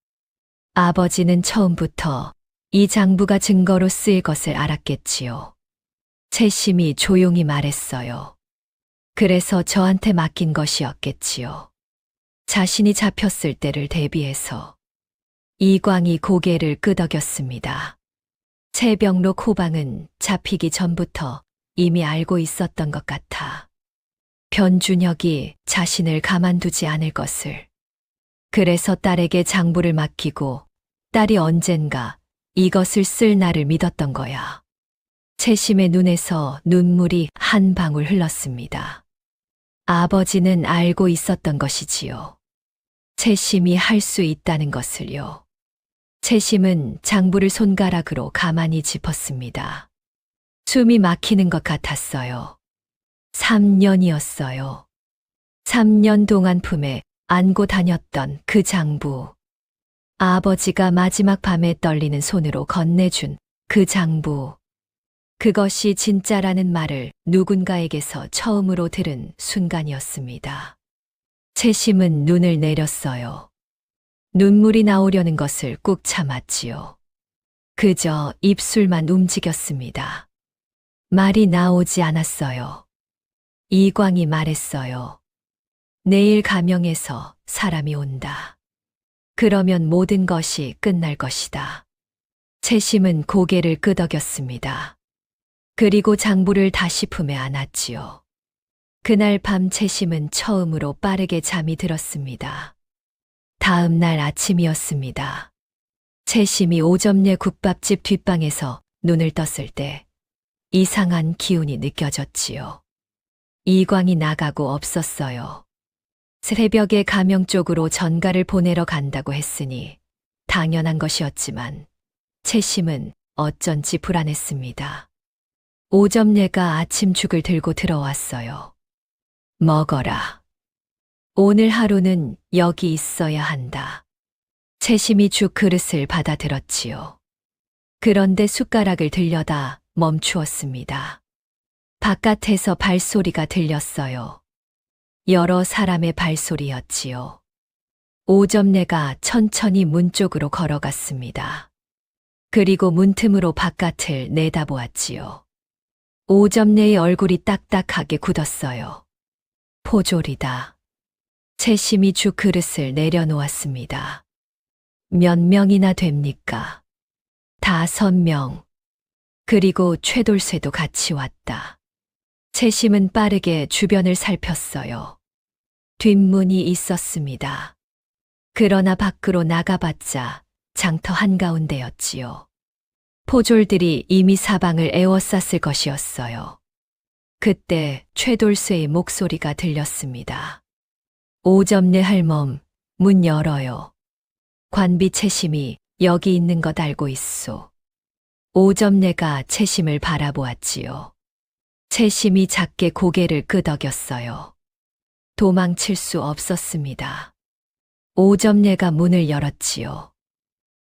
S2: 아버지는 처음부터 이 장부가 증거로 쓰일 것을 알았겠지요. 채심이 조용히 말했어요. 그래서 저한테 맡긴 것이었겠지요. 자신이 잡혔을 때를 대비해서. 이광이 고개를 끄덕였습니다. 최병록 호방은 잡히기 전부터 이미 알고 있었던 것 같아. 변준혁이 자신을 가만두지 않을 것을. 그래서 딸에게 장부를 맡기고 딸이 언젠가 이것을 쓸 날을 믿었던 거야. 채심의 눈에서 눈물이 한 방울 흘렀습니다. 아버지는 알고 있었던 것이지요. 채심이 할 수 있다는 것을요. 채심은 장부를 손가락으로 가만히 짚었습니다. 숨이 막히는 것 같았어요. 3년이었어요. 3년 동안 품에 안고 다녔던 그 장부. 아버지가 마지막 밤에 떨리는 손으로 건네준 그 장부. 그것이 진짜라는 말을 누군가에게서 처음으로 들은 순간이었습니다. 채심은 눈을 내렸어요. 눈물이 나오려는 것을 꾹 참았지요. 그저 입술만 움직였습니다. 말이 나오지 않았어요. 이광이 말했어요. 내일 가명에서 사람이 온다. 그러면 모든 것이 끝날 것이다. 채심은 고개를 끄덕였습니다. 그리고 장부를 다시 품에 안았지요. 그날 밤 채심은 처음으로 빠르게 잠이 들었습니다. 다음 날 아침이었습니다. 채심이 오점내 국밥집 뒷방에서 눈을 떴을 때 이상한 기운이 느껴졌지요. 이광이 나가고 없었어요. 새벽에 가명 쪽으로 전가를 보내러 간다고 했으니 당연한 것이었지만 채심은 어쩐지 불안했습니다. 오점내가 아침죽을 들고 들어왔어요. 먹어라. 오늘 하루는 여기 있어야 한다. 채심이 죽 그릇을 받아들었지요. 그런데 숟가락을 들여다 멈추었습니다. 바깥에서 발소리가 들렸어요. 여러 사람의 발소리였지요. 오점내가 천천히 문 쪽으로 걸어갔습니다. 그리고 문틈으로 바깥을 내다보았지요. 오점내의 얼굴이 딱딱하게 굳었어요. 포졸이다. 채심이 죽 그릇을 내려놓았습니다. 몇 명이나 됩니까? 5명. 그리고 최돌쇠도 같이 왔다. 채심은 빠르게 주변을 살폈어요. 뒷문이 있었습니다. 그러나 밖으로 나가봤자 장터 한가운데였지요. 포졸들이 이미 사방을 에워쌌을 것이었어요. 그때 최돌쇠의 목소리가 들렸습니다. 오점내 할멈, 문 열어요. 관비 채심이 여기 있는 것 알고 있소. 오점내가 채심을 바라보았지요. 채심이 작게 고개를 끄덕였어요. 도망칠 수 없었습니다. 오점내가 문을 열었지요.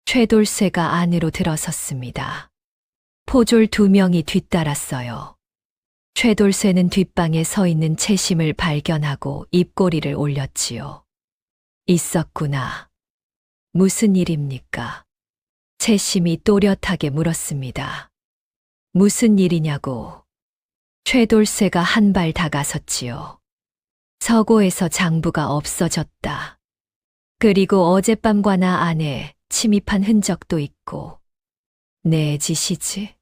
S2: 최돌쇠가 안으로 들어섰습니다. 포졸 2명이 뒤따랐어요. 최돌쇠는 뒷방에 서 있는 채심을 발견하고 입꼬리를 올렸지요. 있었구나. 무슨 일입니까? 채심이 또렷하게 물었습니다. 무슨 일이냐고. 최돌쇠가 한 발 다가섰지요. 서고에서 장부가 없어졌다. 그리고 어젯밤과 나 안에 침입한 흔적도 있고. 내 짓이지?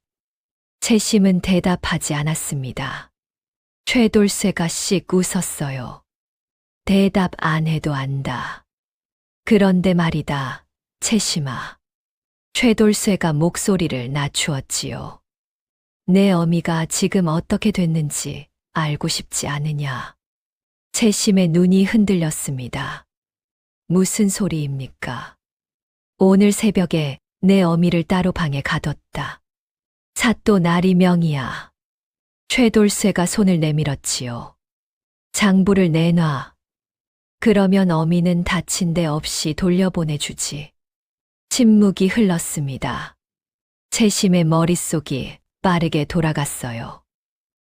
S2: 채심은 대답하지 않았습니다. 최돌쇠가 씩 웃었어요. 대답 안 해도 안다. 그런데 말이다, 채심아. 최돌쇠가 목소리를 낮추었지요. 내 어미가 지금 어떻게 됐는지 알고 싶지 않으냐. 채심의 눈이 흔들렸습니다. 무슨 소리입니까? 오늘 새벽에 내 어미를 따로 방에 가뒀다. 사또 날이 명이야. 최돌쇠가 손을 내밀었지요. 장부를 내놔. 그러면 어미는 다친 데 없이 돌려보내주지. 침묵이 흘렀습니다. 채심의 머릿속이 빠르게 돌아갔어요.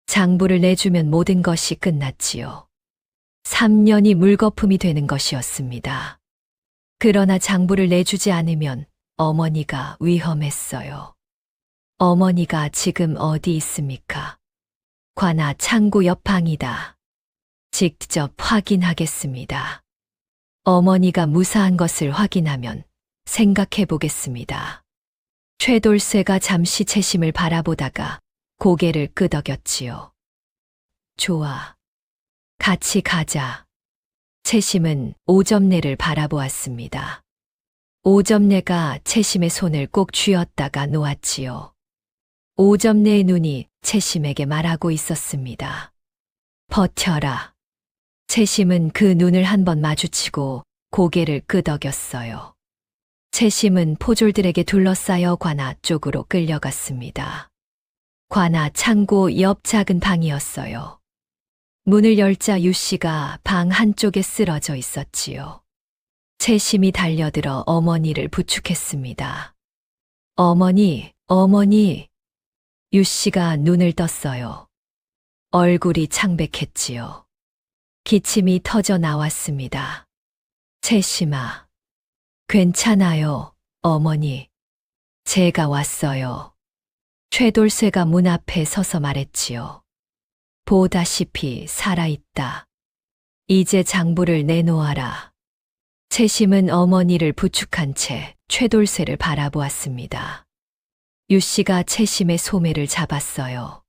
S2: 장부를 내주면 모든 것이 끝났지요. 3년이 물거품이 되는 것이었습니다. 그러나 장부를 내주지 않으면 어머니가 위험했어요. 어머니가 지금 어디 있습니까? 관아 창고 옆 방이다. 직접 확인하겠습니다. 어머니가 무사한 것을 확인하면 생각해 보겠습니다. 최돌쇠가 잠시 채심을 바라보다가 고개를 끄덕였지요. 좋아. 같이 가자. 채심은 오점내를 바라보았습니다. 오점내가 채심의 손을 꼭 쥐었다가 놓았지요. 오점내의 눈이 채심에게 말하고 있었습니다. 버텨라. 채심은 그 눈을 한번 마주치고 고개를 끄덕였어요. 채심은 포졸들에게 둘러싸여 관아 쪽으로 끌려갔습니다. 관아 창고 옆 작은 방이었어요. 문을 열자 유씨가 방 한쪽에 쓰러져 있었지요. 채심이 달려들어 어머니를 부축했습니다. 어머니, 어머니. 유씨가 눈을 떴어요. 얼굴이 창백했지요. 기침이 터져 나왔습니다. 채심아. 괜찮아요, 어머니. 제가 왔어요. 최돌쇠가 문 앞에 서서 말했지요. 보다시피 살아있다. 이제 장부를 내놓아라. 채심은 어머니를 부축한 채 최돌쇠를 바라보았습니다. 유씨가 채심의 소매를 잡았어요.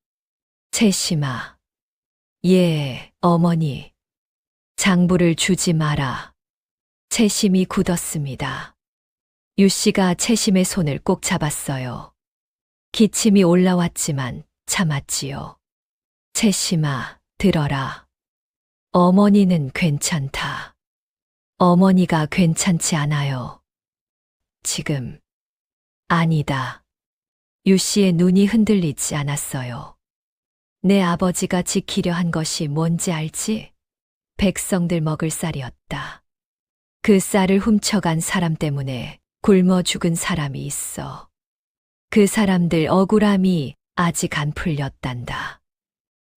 S2: 채심아. 예, 어머니. 장부를 주지 마라. 채심이 굳었습니다. 유씨가 채심의 손을 꼭 잡았어요. 기침이 올라왔지만 참았지요. 채심아, 들어라. 어머니는 괜찮다. 어머니가 괜찮지 않아요. 지금. 아니다. 유씨의 눈이 흔들리지 않았어요. 내 아버지가 지키려 한 것이 뭔지 알지? 백성들 먹을 쌀이었다. 그 쌀을 훔쳐간 사람 때문에 굶어 죽은 사람이 있어. 그 사람들 억울함이 아직 안 풀렸단다.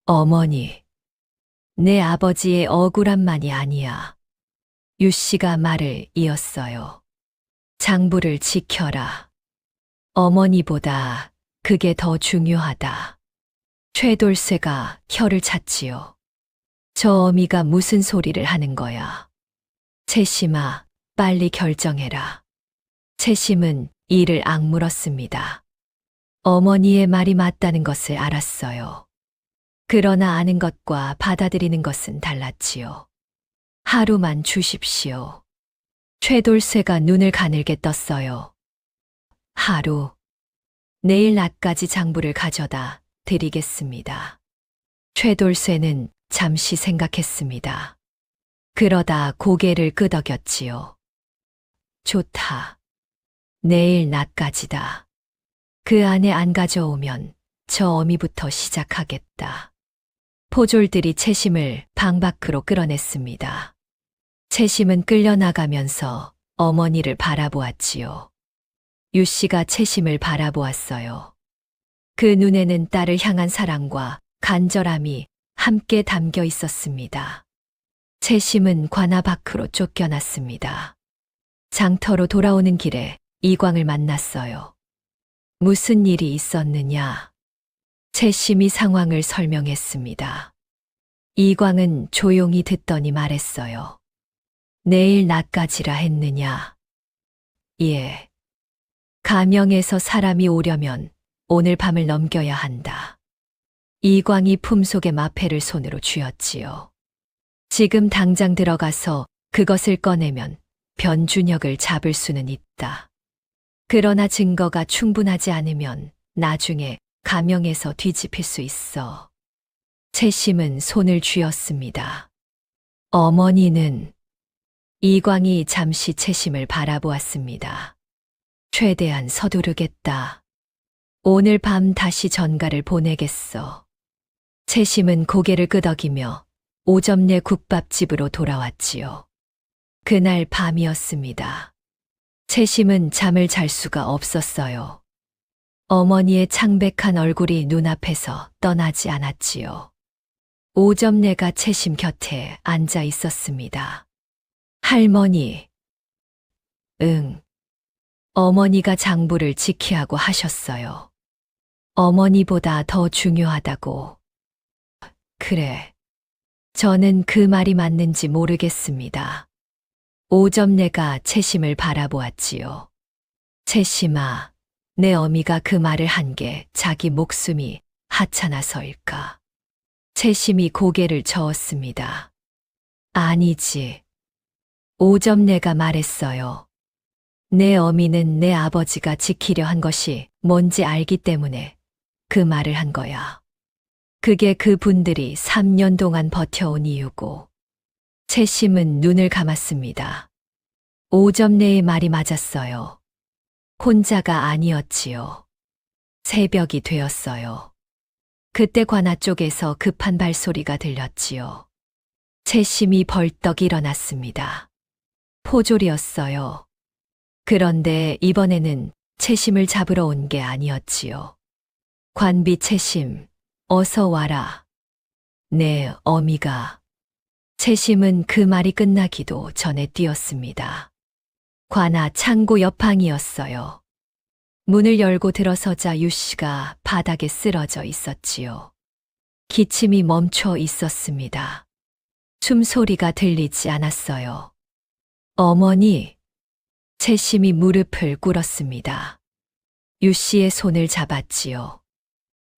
S2: 어머니, 내 아버지의 억울함만이 아니야. 유씨가 말을 이었어요. 장부를 지켜라. 어머니보다 그게 더 중요하다. 최돌쇠가 혀를 찼지요. 저 어미가 무슨 소리를 하는 거야. 채심아, 빨리 결정해라. 채심은 이를 악물었습니다. 어머니의 말이 맞다는 것을 알았어요. 그러나 아는 것과 받아들이는 것은 달랐지요. 하루만 주십시오. 최돌쇠가 눈을 가늘게 떴어요. 하루. 내일 낮까지 장부를 가져다 드리겠습니다. 최돌쇠는 잠시 생각했습니다. 그러다 고개를 끄덕였지요. 좋다. 내일 낮까지다. 그 안에 안 가져오면 저 어미부터 시작하겠다. 포졸들이 채심을 방 밖으로 끌어냈습니다. 채심은 끌려나가면서 어머니를 바라보았지요. 유 씨가 채심을 바라보았어요. 그 눈에는 딸을 향한 사랑과 간절함이 함께 담겨 있었습니다. 채심은 관아 밖으로 쫓겨났습니다. 장터로 돌아오는 길에 이광을 만났어요. 무슨 일이 있었느냐? 채심이 상황을 설명했습니다. 이광은 조용히 듣더니 말했어요. 내일 낮까지라 했느냐? 예. 가명에서 사람이 오려면 오늘 밤을 넘겨야 한다. 이광이 품속의 마패를 손으로 쥐었지요. 지금 당장 들어가서 그것을 꺼내면 변준혁을 잡을 수는 있다. 그러나 증거가 충분하지 않으면 나중에 가명에서 뒤집힐 수 있어. 채심은 손을 쥐었습니다. 어머니는 이광이 잠시 채심을 바라보았습니다. 최대한 서두르겠다. 오늘 밤 다시 전가를 보내겠어. 채심은 고개를 끄덕이며 오점내 국밥집으로 돌아왔지요. 그날 밤이었습니다. 채심은 잠을 잘 수가 없었어요. 어머니의 창백한 얼굴이 눈앞에서 떠나지 않았지요. 오점내가 채심 곁에 앉아 있었습니다. 할머니. 응. 어머니가 장부를 지키라고 하셨어요. 어머니보다 더 중요하다고. 그래. 저는 그 말이 맞는지 모르겠습니다. 오점내가 채심을 바라보았지요. 채심아, 내 어미가 그 말을 한 게 자기 목숨이 하찮아서일까? 채심이 고개를 저었습니다. 아니지. 오점내가 말했어요. 내 어미는 내 아버지가 지키려 한 것이 뭔지 알기 때문에 그 말을 한 거야. 그게 그분들이 3년 동안 버텨온 이유고. 채심은 눈을 감았습니다. 오점내의 말이 맞았어요. 혼자가 아니었지요. 새벽이 되었어요. 그때 관아 쪽에서 급한 발소리가 들렸지요. 채심이 벌떡 일어났습니다. 포졸이었어요. 그런데 이번에는 채심을 잡으러 온 게 아니었지요. 관비 채심, 어서 와라. 네, 어미가. 채심은 그 말이 끝나기도 전에 뛰었습니다. 관아 창고 옆방이었어요. 문을 열고 들어서자 유 씨가 바닥에 쓰러져 있었지요. 기침이 멈춰 있었습니다. 숨소리가 들리지 않았어요. 어머니. 채심이 무릎을 꿇었습니다. 유 씨의 손을 잡았지요.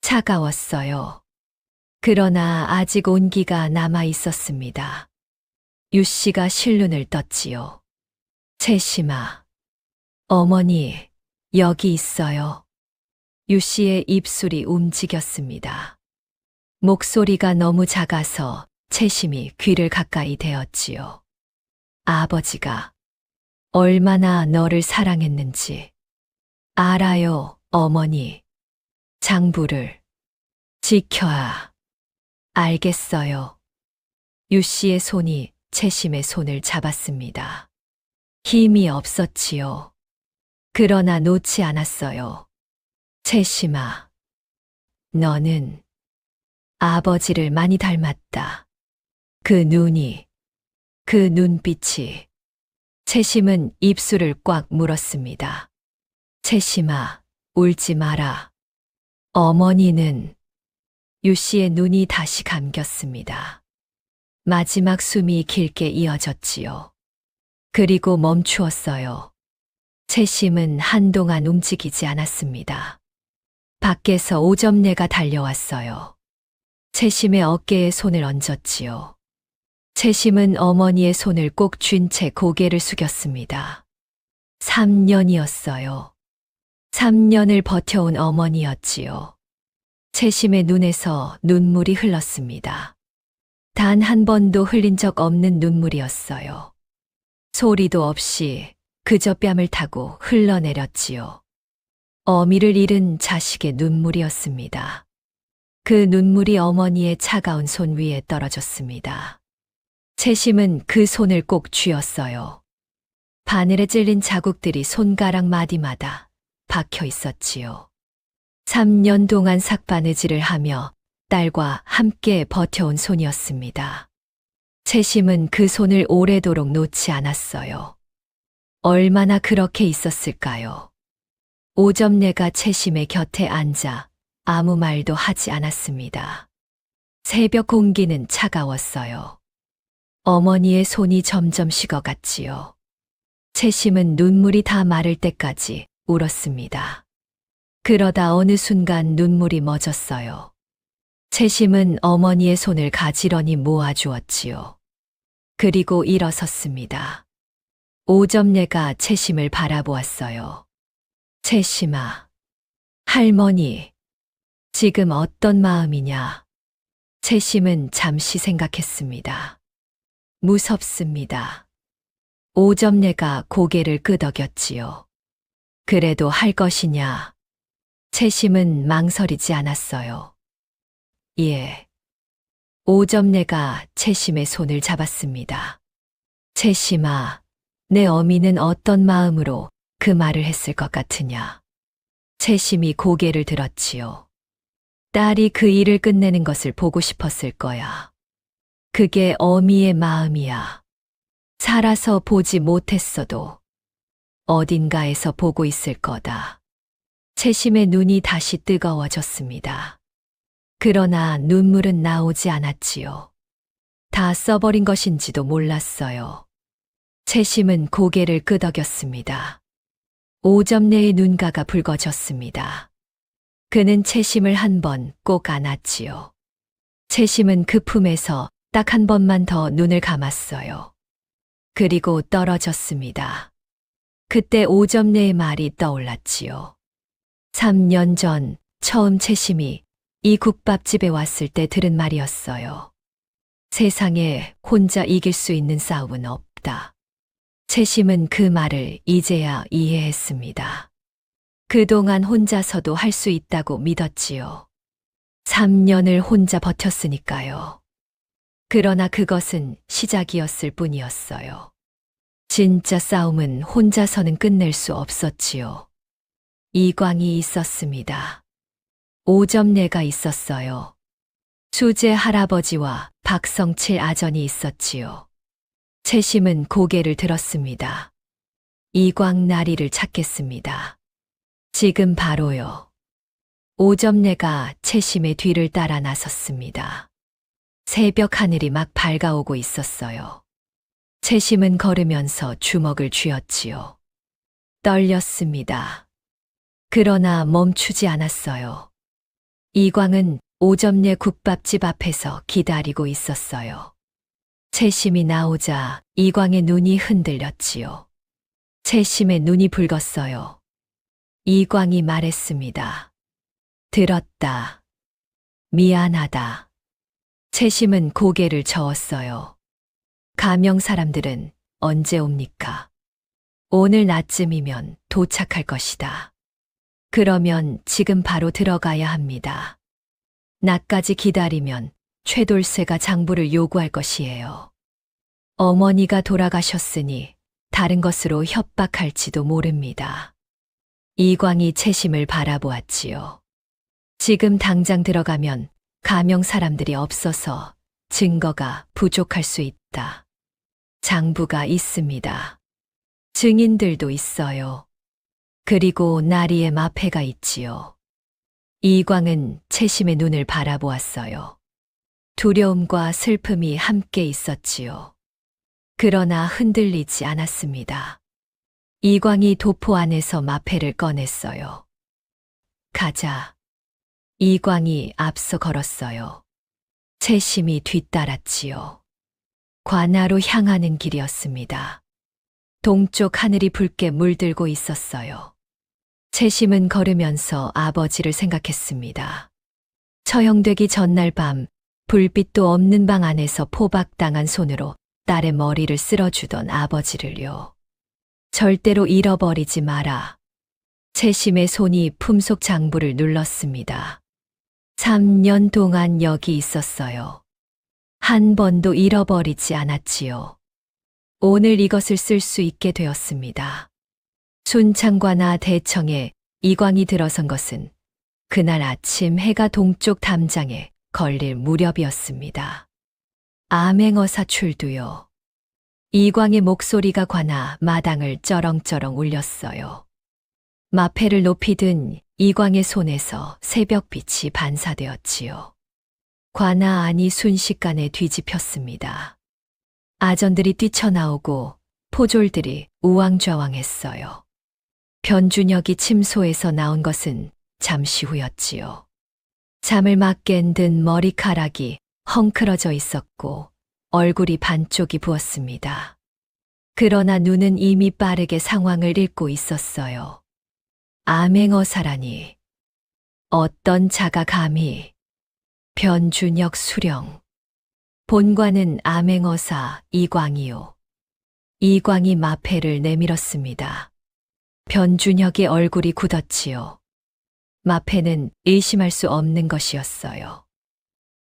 S2: 차가웠어요. 그러나 아직 온기가 남아 있었습니다. 유 씨가 실눈을 떴지요. 채심아. 어머니, 여기 있어요. 유 씨의 입술이 움직였습니다. 목소리가 너무 작아서 채심이 귀를 가까이 대었지요. 아버지가 얼마나 너를 사랑했는지 알아요, 어머니. 장부를 지켜야. 알겠어요. 유 씨의 손이 채심의 손을 잡았습니다. 힘이 없었지요. 그러나 놓지 않았어요. 채심아, 너는 아버지를 많이 닮았다. 그 눈이, 그 눈빛이. 채심은 입술을 꽉 물었습니다. 채심아, 울지 마라. 어머니는. 유 씨의 눈이 다시 감겼습니다. 마지막 숨이 길게 이어졌지요. 그리고 멈추었어요. 채심은 한동안 움직이지 않았습니다. 밖에서 오점내가 달려왔어요. 채심의 어깨에 손을 얹었지요. 채심은 어머니의 손을 꼭 쥔 채 고개를 숙였습니다. 3년이었어요. 3년을 버텨온 어머니였지요. 채심의 눈에서 눈물이 흘렀습니다. 단 한 번도 흘린 적 없는 눈물이었어요. 소리도 없이 그저 뺨을 타고 흘러내렸지요. 어미를 잃은 자식의 눈물이었습니다. 그 눈물이 어머니의 차가운 손 위에 떨어졌습니다. 채심은 그 손을 꼭 쥐었어요. 바늘에 찔린 자국들이 손가락 마디마다 박혀 있었지요. 3년 동안 삭바느질을 하며 딸과 함께 버텨온 손이었습니다. 채심은 그 손을 오래도록 놓지 않았어요. 얼마나 그렇게 있었을까요? 오점내가 채심의 곁에 앉아 아무 말도 하지 않았습니다. 새벽 공기는 차가웠어요. 어머니의 손이 점점 식어갔지요. 채심은 눈물이 다 마를 때까지 울었습니다. 그러다 어느 순간 눈물이 멎었어요. 채심은 어머니의 손을 가지런히 모아주었지요. 그리고 일어섰습니다. 오점내가 채심을 바라보았어요. 채심아, 할머니, 지금 어떤 마음이냐? 채심은 잠시 생각했습니다. 무섭습니다. 오점내가 고개를 끄덕였지요. 그래도 할 것이냐? 채심은 망설이지 않았어요. 예. 오점내가 채심의 손을 잡았습니다. 채심아, 내 어미는 어떤 마음으로 그 말을 했을 것 같으냐? 채심이 고개를 들었지요. 딸이 그 일을 끝내는 것을 보고 싶었을 거야. 그게 어미의 마음이야. 살아서 보지 못했어도 어딘가에서 보고 있을 거다. 채심의 눈이 다시 뜨거워졌습니다. 그러나 눈물은 나오지 않았지요. 다 써버린 것인지도 몰랐어요. 채심은 고개를 끄덕였습니다. 오점내의 눈가가 붉어졌습니다. 그는 채심을 한 번 꼭 안았지요. 채심은 그 품에서 딱 한 번만 더 눈을 감았어요. 그리고 떨어졌습니다. 그때 오점내의 말이 떠올랐지요. 3년 전 처음 채심이 이 국밥집에 왔을 때 들은 말이었어요. 세상에 혼자 이길 수 있는 싸움은 없다. 채심은 그 말을 이제야 이해했습니다. 그동안 혼자서도 할 수 있다고 믿었지요. 3년을 혼자 버텼으니까요. 그러나 그것은 시작이었을 뿐이었어요. 진짜 싸움은 혼자서는 끝낼 수 없었지요. 이광이 있었습니다. 오점내가 있었어요. 수재 할아버지와 박성칠 아전이 있었지요. 채심은 고개를 들었습니다. 이광 나리를 찾겠습니다. 지금 바로요. 오점내가 채심의 뒤를 따라 나섰습니다. 새벽 하늘이 막 밝아오고 있었어요. 채심은 걸으면서 주먹을 쥐었지요. 떨렸습니다. 그러나 멈추지 않았어요. 이광은 오점내 국밥집 앞에서 기다리고 있었어요. 채심이 나오자 이광의 눈이 흔들렸지요. 채심의 눈이 붉었어요. 이광이 말했습니다. 들었다. 미안하다. 채심은 고개를 저었어요. 가명 사람들은 언제 옵니까? 오늘 낮쯤이면 도착할 것이다. 그러면 지금 바로 들어가야 합니다. 낮까지 기다리면 최돌쇠가 장부를 요구할 것이에요. 어머니가 돌아가셨으니 다른 것으로 협박할지도 모릅니다. 이광이 채심을 바라보았지요. 지금 당장 들어가면 가명 사람들이 없어서 증거가 부족할 수 있다. 장부가 있습니다. 증인들도 있어요. 그리고 나리의 마패가 있지요. 이광은 채심의 눈을 바라보았어요. 두려움과 슬픔이 함께 있었지요. 그러나 흔들리지 않았습니다. 이광이 도포 안에서 마패를 꺼냈어요. 가자. 이광이 앞서 걸었어요. 채심이 뒤따랐지요. 관아로 향하는 길이었습니다. 동쪽 하늘이 붉게 물들고 있었어요. 채심은 걸으면서 아버지를 생각했습니다. 처형되기 전날 밤 불빛도 없는 방 안에서 포박당한 손으로 딸의 머리를 쓸어주던 아버지를요. 절대로 잃어버리지 마라. 채심의 손이 품속 장부를 눌렀습니다. 3년 동안 여기 있었어요. 한 번도 잃어버리지 않았지요. 오늘 이것을 쓸 수 있게 되었습니다. 순창과나 대청에 이광이 들어선 것은 그날 아침 해가 동쪽 담장에 걸릴 무렵이었습니다. 암행어사 출두요. 이광의 목소리가 관아 마당을 쩌렁쩌렁 울렸어요. 마패를 높이 든 이광의 손에서 새벽빛이 반사되었지요. 관아 안이 순식간에 뒤집혔습니다. 아전들이 뛰쳐나오고 포졸들이 우왕좌왕했어요. 변준혁이 침소에서 나온 것은 잠시 후였지요. 잠을 막 깬 듯 머리카락이 헝클어져 있었고 얼굴이 반쪽이 부었습니다. 그러나 눈은 이미 빠르게 상황을 읽고 있었어요. 암행어사라니. 어떤 자가 감히. 변준혁 수령. 본관은 암행어사 이광이요. 이광이 마패를 내밀었습니다. 변준혁의 얼굴이 굳었지요. 마패는 의심할 수 없는 것이었어요.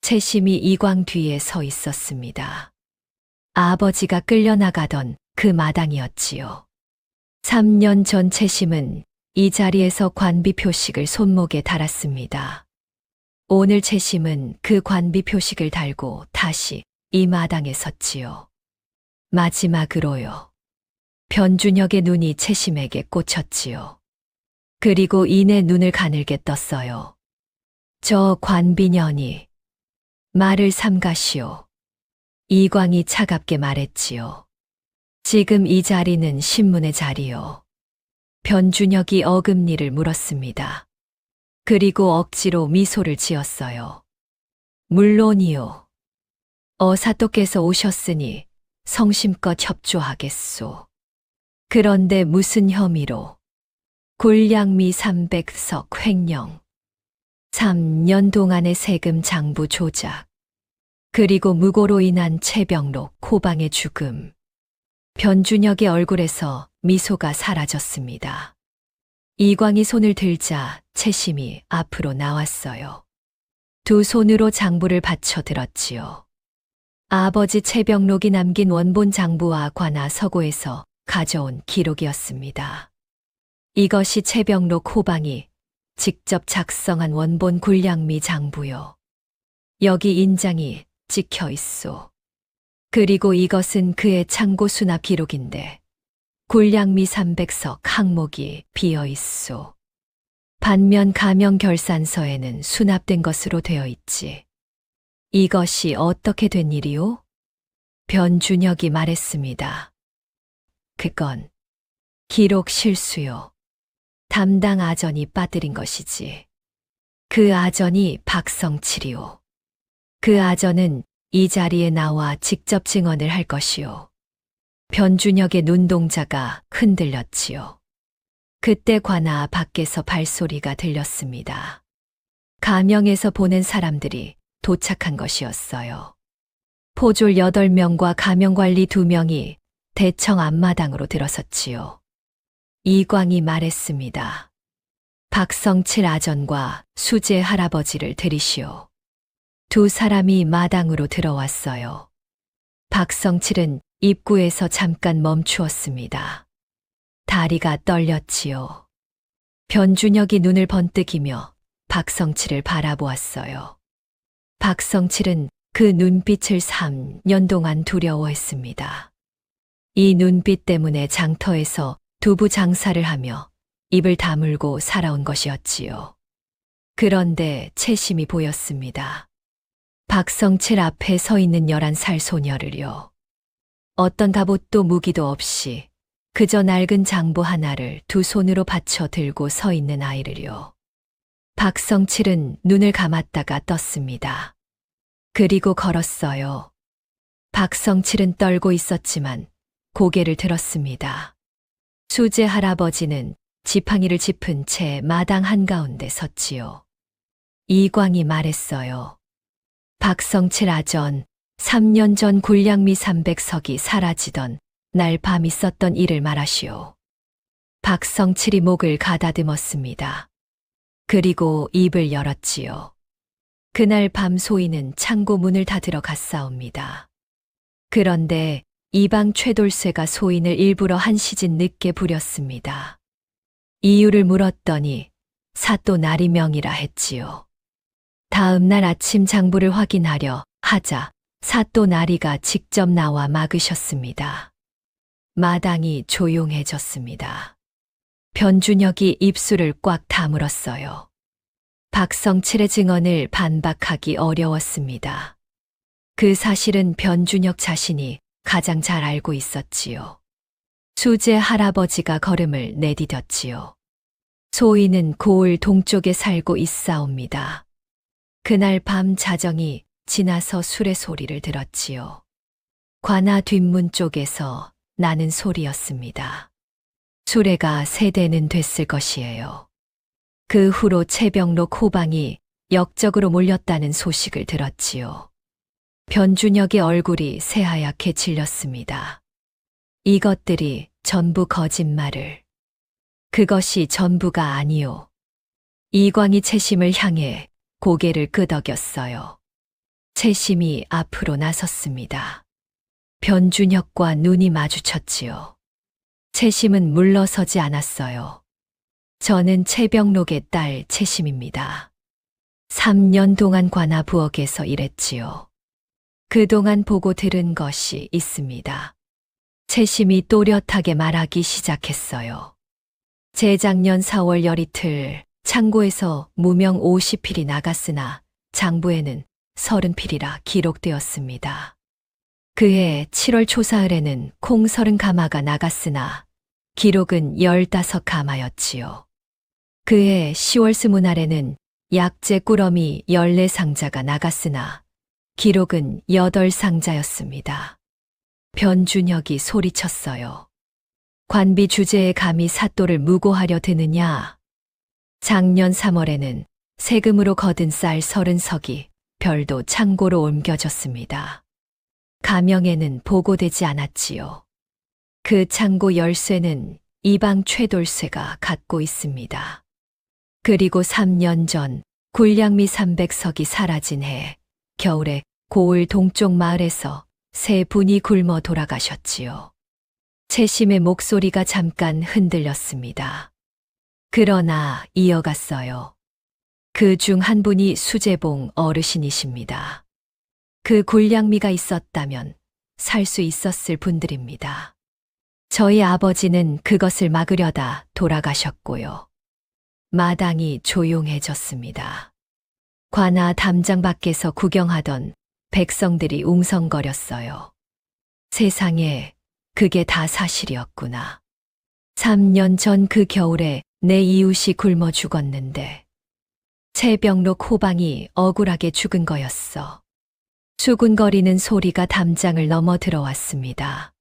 S2: 채심이 이광 뒤에 서 있었습니다. 아버지가 끌려나가던 그 마당이었지요. 3년 전 채심은 이 자리에서 관비 표식을 손목에 달았습니다. 오늘 채심은 그 관비 표식을 달고 다시 이 마당에 섰지요. 마지막으로요. 변준혁의 눈이 채심에게 꽂혔지요. 그리고 이내 눈을 가늘게 떴어요. 저 관비년이 말을 삼가시오. 이광이 차갑게 말했지요. 지금 이 자리는 신문의 자리요. 변준혁이 어금니를 물었습니다. 그리고 억지로 미소를 지었어요. 물론이요. 어사또께서 오셨으니 성심껏 협조하겠소. 그런데 무슨 혐의로? 굴량미 300석 횡령. 3년 동안의 세금 장부 조작. 그리고 무고로 인한 최병록 코방의 죽음. 변준혁의 얼굴에서 미소가 사라졌습니다. 이광이 손을 들자 채심이 앞으로 나왔어요. 두 손으로 장부를 받쳐 들었지요. 아버지 최병록이 남긴 원본 장부와 관아 서고에서 가져온 기록이었습니다. 이것이 최병록 호방이 직접 작성한 원본 굴량미 장부요. 여기 인장이 찍혀 있소. 그리고 이것은 그의 창고 수납 기록인데 굴량미 300석 항목이 비어 있소. 반면 가명 결산서에는 수납된 것으로 되어 있지. 이것이 어떻게 된 일이오? 변준혁이 말했습니다. 그건 기록 실수요. 담당 아전이 빠뜨린 것이지. 그 아전이 박성칠이오. 그 아전은 이 자리에 나와 직접 증언을 할 것이오. 변준혁의 눈동자가 흔들렸지요. 그때 관아 밖에서 발소리가 들렸습니다. 가명에서 보낸 사람들이 도착한 것이었어요. 포졸 8명과 가명관리 2명이 대청 앞마당으로 들어섰지요. 이광이 말했습니다. 박성칠 아전과 수재 할아버지를 들이시오. 두 사람이 마당으로 들어왔어요. 박성칠은 입구에서 잠깐 멈추었습니다. 다리가 떨렸지요. 변준혁이 눈을 번뜩이며 박성칠을 바라보았어요. 박성칠은 그 눈빛을 3년 동안 두려워했습니다. 이 눈빛 때문에 장터에서 두부 장사를 하며 입을 다물고 살아온 것이었지요. 그런데 채심이 보였습니다. 박성칠 앞에 서 있는 11살 소녀를요. 어떤 갑옷도 무기도 없이 그저 낡은 장부 하나를 두 손으로 받쳐 들고 서 있는 아이를요. 박성칠은 눈을 감았다가 떴습니다. 그리고 걸었어요. 박성칠은 떨고 있었지만 고개를 들었습니다. 수제 할아버지는 지팡이를 짚은 채 마당 한가운데 섰지요. 이광이 말했어요. 박성칠 아전, 3년 전 굴량미 300석이 사라지던 날 밤 있었던 일을 말하시오. 박성칠이 목을 가다듬었습니다. 그리고 입을 열었지요. 그날 밤 소인은 창고 문을 닫으러 갔사옵니다. 그런데 이방 최돌쇠가 소인을 일부러 한 시간 늦게 부렸습니다. 이유를 물었더니 사또 날이 명이라 했지요. 다음 날 아침 장부를 확인하려 하자 사또 나리가 직접 나와 막으셨습니다. 마당이 조용해졌습니다. 변준혁이 입술을 꽉 다물었어요. 박성칠의 증언을 반박하기 어려웠습니다. 그 사실은 변준혁 자신이 가장 잘 알고 있었지요. 수제 할아버지가 걸음을 내디뎠지요. 소인은 고을 동쪽에 살고 있사옵니다. 그날 밤 자정이 지나서 수레 소리를 들었지요. 관아 뒷문 쪽에서 나는 소리였습니다. 수레가 세 대는 됐을 것이에요. 그 후로 채병록 호방이 역적으로 몰렸다는 소식을 들었지요. 변준혁의 얼굴이 새하얗게 질렸습니다. 이것들이 전부 거짓말을. 그것이 전부가 아니오. 이광이 채심을 향해 고개를 끄덕였어요. 채심이 앞으로 나섰습니다. 변준혁과 눈이 마주쳤지요. 채심은 물러서지 않았어요. 저는 채병록의 딸 채심입니다. 3년 동안 관아 부엌에서 일했지요. 그동안 보고 들은 것이 있습니다. 채심이 또렷하게 말하기 시작했어요. 재작년 4월 열이틀 창고에서 무명 50필이 나갔으나 장부에는 30필이라 기록되었습니다. 그해 7월 초사흘에는 콩 30가마가 나갔으나 기록은 15가마였지요. 그해 10월 스무날에는 약재 꾸러미 14상자가 나갔으나 기록은 8상자였습니다. 변준혁이 소리쳤어요. 관비 주제에 감히 사또를 무고하려 드느냐. 작년 3월에는 세금으로 거둔 쌀 30석이 별도 창고로 옮겨졌습니다. 가명에는 보고되지 않았지요. 그 창고 열쇠는 이방 최돌쇠가 갖고 있습니다. 그리고 3년 전 굴량미 300석이 사라진 해 겨울에 고을 동쪽 마을에서 세 분이 굶어 돌아가셨지요. 채심의 목소리가 잠깐 흔들렸습니다. 그러나 이어갔어요. 그 중 한 분이 수제봉 어르신이십니다. 그 굴량미가 있었다면 살 수 있었을 분들입니다. 저희 아버지는 그것을 막으려다 돌아가셨고요. 마당이 조용해졌습니다. 관아 담장 밖에서 구경하던 백성들이 웅성거렸어요. 세상에, 그게 다 사실이었구나. 3년 전 그 겨울에 내 이웃이 굶어 죽었는데 채병록 호방이 억울하게 죽은 거였어. 수군거리는 소리가 담장을 넘어 들어왔습니다.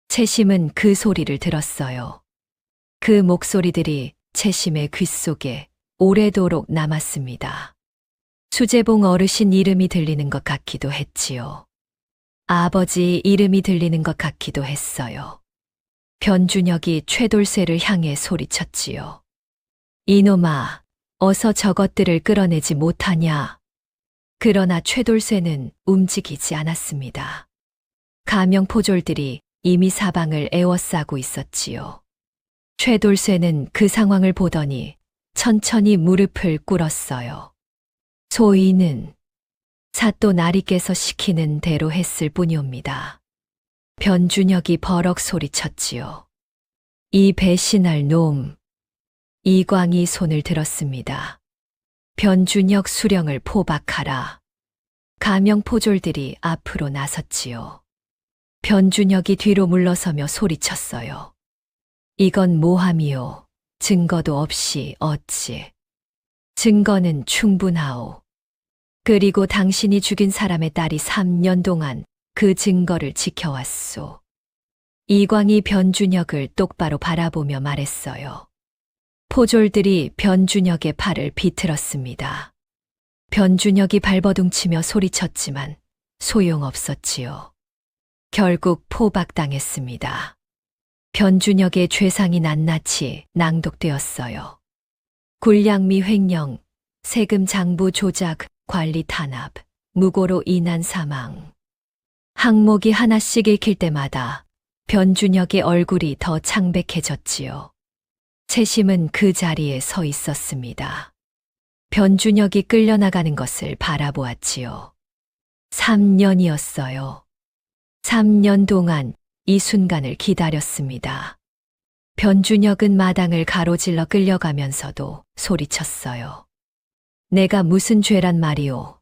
S2: 채심은 그 소리를 들었어요. 그 목소리들이 채심의 귓속에 오래도록 남았습니다. 수제봉 어르신 이름이 들리는 것 같기도 했지요. 아버지 이름이 들리는 것 같기도 했어요. 변준혁이 최돌쇠를 향해 소리쳤지요. 이놈아, 어서 저것들을 끌어내지 못하냐. 그러나 최돌쇠는 움직이지 않았습니다. 가명포졸들이 이미 사방을 에워싸고 있었지요. 최돌쇠는 그 상황을 보더니 천천히 무릎을 꿇었어요. 소인은 사또 나리께서 시키는 대로 했을 뿐이옵니다. 변준혁이 버럭 소리쳤지요. 이 배신할 놈. 이광이 손을 들었습니다. 변준혁 수령을 포박하라. 가명포졸들이 앞으로 나섰지요. 변준혁이 뒤로 물러서며 소리쳤어요. 이건 모함이요. 증거도 없이 어찌. 증거는 충분하오. 그리고 당신이 죽인 사람의 딸이 3년 동안 그 증거를 지켜왔소. 이광이 변준혁을 똑바로 바라보며 말했어요. 포졸들이 변준혁의 팔을 비틀었습니다. 변준혁이 발버둥치며 소리쳤지만 소용없었지요. 결국 포박당했습니다. 변준혁의 죄상이 낱낱이 낭독되었어요. 굴량미 횡령, 세금 장부 조작, 관리 탄압, 무고로 인한 사망. 항목이 하나씩 읽힐 때마다 변준혁의 얼굴이 더 창백해졌지요. 채심은 그 자리에 서 있었습니다. 변준혁이 끌려나가는 것을 바라보았지요. 3년이었어요. 3년 동안 이 순간을 기다렸습니다. 변준혁은 마당을 가로질러 끌려가면서도 소리쳤어요. 내가 무슨 죄란 말이오?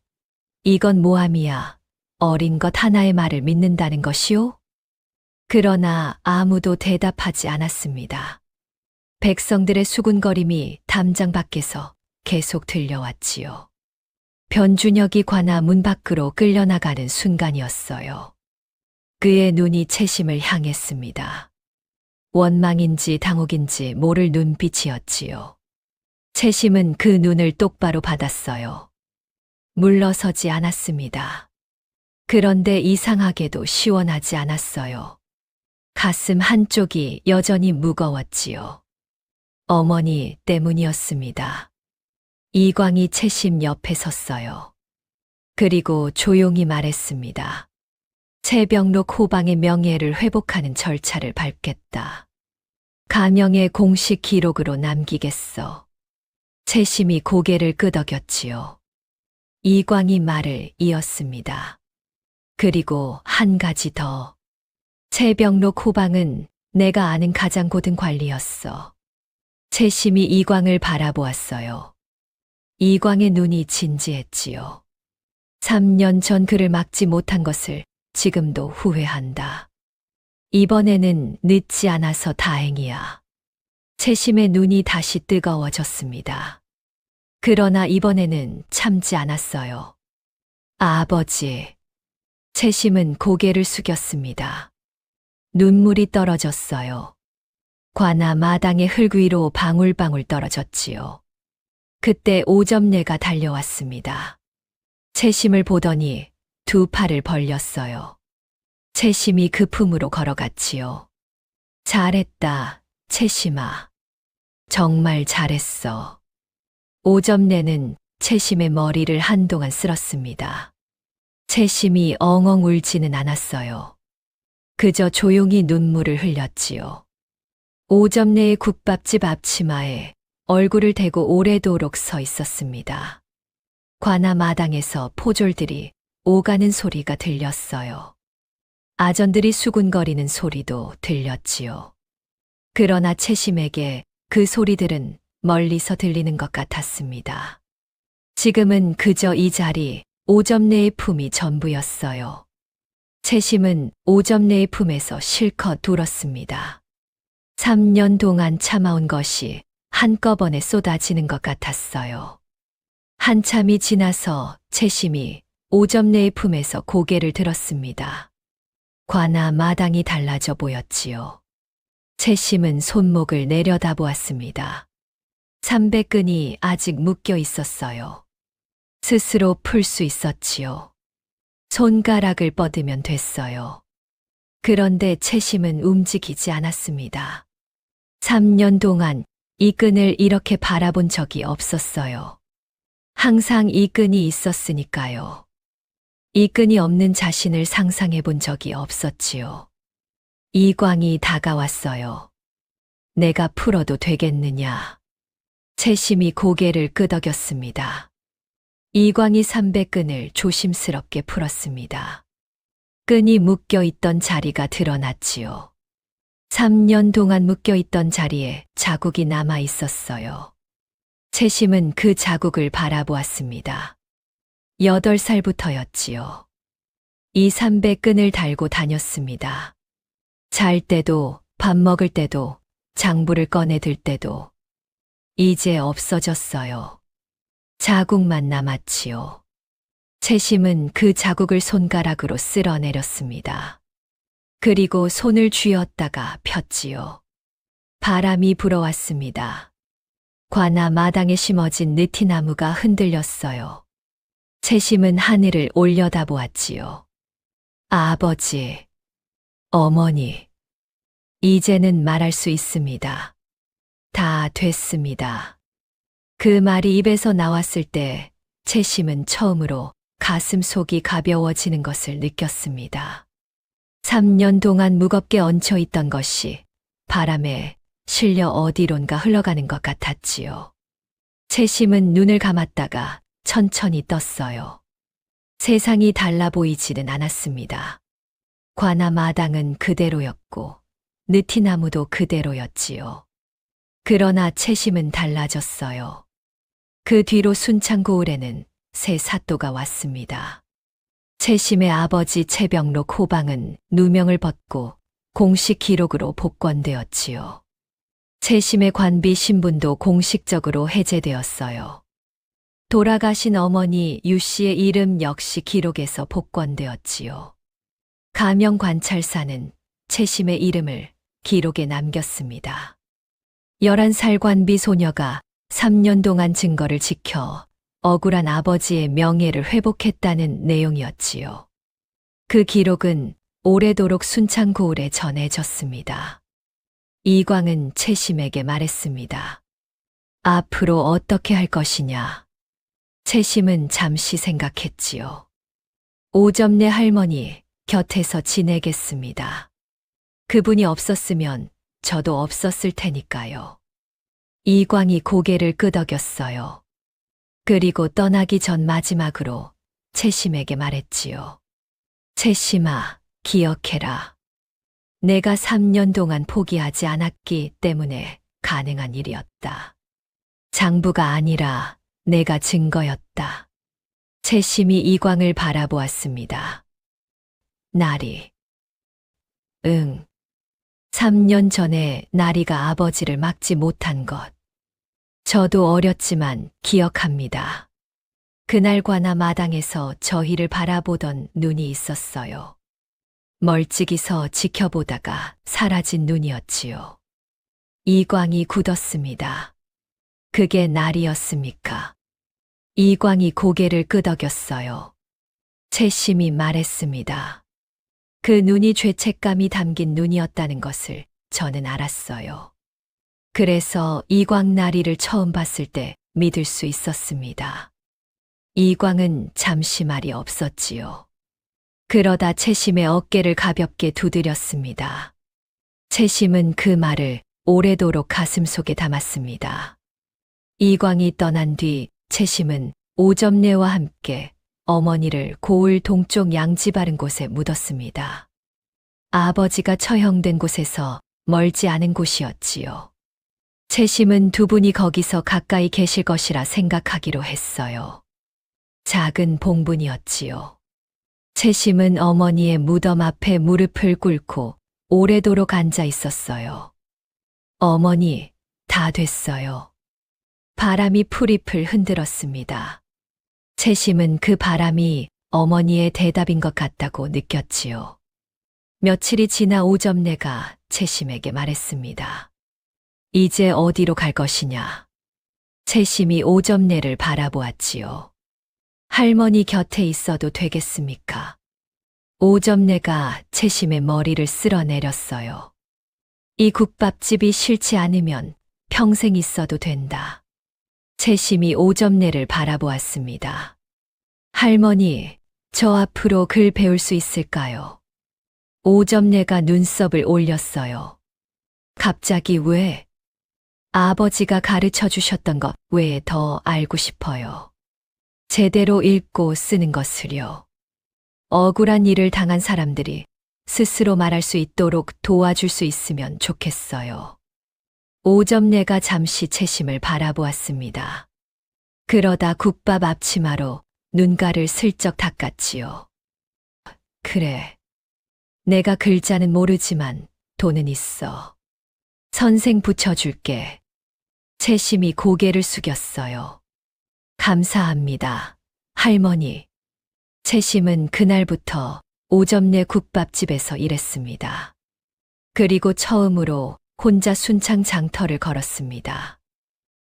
S2: 이건 모함이야. 어린 것 하나의 말을 믿는다는 것이오? 그러나 아무도 대답하지 않았습니다. 백성들의 수군거림이 담장 밖에서 계속 들려왔지요. 변준혁이 관아 문 밖으로 끌려나가는 순간이었어요. 그의 눈이 채심을 향했습니다. 원망인지 당혹인지 모를 눈빛이었지요. 채심은 그 눈을 똑바로 받았어요. 물러서지 않았습니다. 그런데 이상하게도 시원하지 않았어요. 가슴 한쪽이 여전히 무거웠지요. 어머니 때문이었습니다. 이광이 채심 옆에 섰어요. 그리고 조용히 말했습니다. 최병록 호방의 명예를 회복하는 절차를 밟겠다. 가명의 공식 기록으로 남기겠어. 채심이 고개를 끄덕였지요. 이광이 말을 이었습니다. 그리고 한 가지 더. 최병록 호방은 내가 아는 가장 고등 관리였어. 채심이 이광을 바라보았어요. 이광의 눈이 진지했지요. 3년 전 그를 막지 못한 것을 지금도 후회한다. 이번에는 늦지 않아서 다행이야. 채심의 눈이 다시 뜨거워졌습니다. 그러나 이번에는 참지 않았어요. 아버지. 채심은 고개를 숙였습니다. 눈물이 떨어졌어요. 관아 마당의 흙 위로 방울방울 떨어졌지요. 그때 오점례가 달려왔습니다. 채심을 보더니 두 팔을 벌렸어요. 채심이 그 품으로 걸어갔지요. 잘했다, 채심아. 정말 잘했어. 오점례는 채심의 머리를 한동안 쓸었습니다. 채심이 엉엉 울지는 않았어요. 그저 조용히 눈물을 흘렸지요. 오점례의 국밥집 앞치마에 얼굴을 대고 오래도록 서 있었습니다. 관아 마당에서 포졸들이 오가는 소리가 들렸어요. 아전들이 수군거리는 소리도 들렸지요. 그러나 채심에게 그 소리들은 멀리서 들리는 것 같았습니다. 지금은 그저 이 자리, 오점례의 품이 전부였어요. 채심은 오점례의 품에서 실컷 울었습니다. 3년 동안 참아온 것이 한꺼번에 쏟아지는 것 같았어요. 한참이 지나서 채심이 오점례의 품에서 고개를 들었습니다. 관아 마당이 달라져 보였지요. 채심은 손목을 내려다보았습니다. 삼백끈이 아직 묶여 있었어요. 스스로 풀 수 있었지요. 손가락을 뻗으면 됐어요. 그런데 채심은 움직이지 않았습니다. 3년 동안 이 끈을 이렇게 바라본 적이 없었어요. 항상 이 끈이 있었으니까요. 이 끈이 없는 자신을 상상해 본 적이 없었지요. 이광이 다가왔어요. 내가 풀어도 되겠느냐. 채심이 고개를 끄덕였습니다. 이광이 삼백끈을 조심스럽게 풀었습니다. 끈이 묶여 있던 자리가 드러났지요. 3년 동안 묶여 있던 자리에 자국이 남아 있었어요. 채심은 그 자국을 바라보았습니다. 8살부터였지요. 이 삼백끈을 달고 다녔습니다. 잘 때도 밥 먹을 때도 장부를 꺼내들 때도 이제 없어졌어요. 자국만 남았지요. 채심은 그 자국을 손가락으로 쓸어내렸습니다. 그리고 손을 쥐었다가 폈지요. 바람이 불어왔습니다. 관아 마당에 심어진 느티나무가 흔들렸어요. 채심은 하늘을 올려다보았지요. 아버지, 어머니, 이제는 말할 수 있습니다. 다 됐습니다. 그 말이 입에서 나왔을 때 채심은 처음으로 가슴 속이 가벼워지는 것을 느꼈습니다. 3년 동안 무겁게 얹혀 있던 것이 바람에 실려 어디론가 흘러가는 것 같았지요. 채심은 눈을 감았다가 천천히 떴어요. 세상이 달라 보이지는 않았습니다. 관아 마당은 그대로였고 느티나무도 그대로였지요. 그러나 채심은 달라졌어요. 그 뒤로 순창고을에는 새 사또가 왔습니다. 채심의 아버지 채병록 호방은 누명을 벗고 공식 기록으로 복권되었지요. 채심의 관비 신분도 공식적으로 해제되었어요. 돌아가신 어머니 유 씨의 이름 역시 기록에서 복권되었지요. 가명 관찰사는 채심의 이름을 기록에 남겼습니다. 11살 관비 소녀가 3년 동안 증거를 지켜 억울한 아버지의 명예를 회복했다는 내용이었지요. 그 기록은 오래도록 순창고을에 전해졌습니다. 이광은 채심에게 말했습니다. 앞으로 어떻게 할 것이냐? 채심은 잠시 생각했지요. 오점내 할머니 곁에서 지내겠습니다. 그분이 없었으면 저도 없었을 테니까요. 이광이 고개를 끄덕였어요. 그리고 떠나기 전 마지막으로 채심에게 말했지요. 채심아, 기억해라. 내가 3년 동안 포기하지 않았기 때문에 가능한 일이었다. 장부가 아니라 내가 증거였다. 채심이 이광을 바라보았습니다. 나리. 응. 3년 전에 나리가 아버지를 막지 못한 것. 저도 어렸지만 기억합니다. 그날 관아 마당에서 저희를 바라보던 눈이 있었어요. 멀찍이 서 지켜보다가 사라진 눈이었지요. 이광이 굳었습니다. 그게 나리였습니까? 이광이 고개를 끄덕였어요. 채심이 말했습니다. 그 눈이 죄책감이 담긴 눈이었다는 것을 저는 알았어요. 그래서 이광 나리를 처음 봤을 때 믿을 수 있었습니다. 이광은 잠시 말이 없었지요. 그러다 채심의 어깨를 가볍게 두드렸습니다. 채심은 그 말을 오래도록 가슴속에 담았습니다. 이광이 떠난 뒤 채심은 오점내와 함께 어머니를 고을 동쪽 양지 바른 곳에 묻었습니다. 아버지가 처형된 곳에서 멀지 않은 곳이었지요. 채심은 두 분이 거기서 가까이 계실 것이라 생각하기로 했어요. 작은 봉분이었지요. 채심은 어머니의 무덤 앞에 무릎을 꿇고 오래도록 앉아 있었어요. 어머니, 다 됐어요. 바람이 풀잎을 흔들었습니다. 채심은 그 바람이 어머니의 대답인 것 같다고 느꼈지요. 며칠이 지나 오점내가 채심에게 말했습니다. 이제 어디로 갈 것이냐? 채심이 오점내를 바라보았지요. 할머니 곁에 있어도 되겠습니까? 오점내가 채심의 머리를 쓸어내렸어요. 이 국밥집이 싫지 않으면 평생 있어도 된다. 채심이 오점내를 바라보았습니다. 할머니, 저 앞으로 글 배울 수 있을까요? 오점내가 눈썹을 올렸어요. 갑자기 왜? 아버지가 가르쳐 주셨던 것 외에 더 알고 싶어요. 제대로 읽고 쓰는 것을요. 억울한 일을 당한 사람들이 스스로 말할 수 있도록 도와줄 수 있으면 좋겠어요. 오점내가 잠시 채심을 바라보았습니다. 그러다 국밥 앞치마로 눈가를 슬쩍 닦았지요. 그래. 내가 글자는 모르지만 돈은 있어. 선생 붙여줄게. 채심이 고개를 숙였어요. 감사합니다, 할머니. 채심은 그날부터 오점내 국밥집에서 일했습니다. 그리고 처음으로 혼자 순창 장터를 걸었습니다.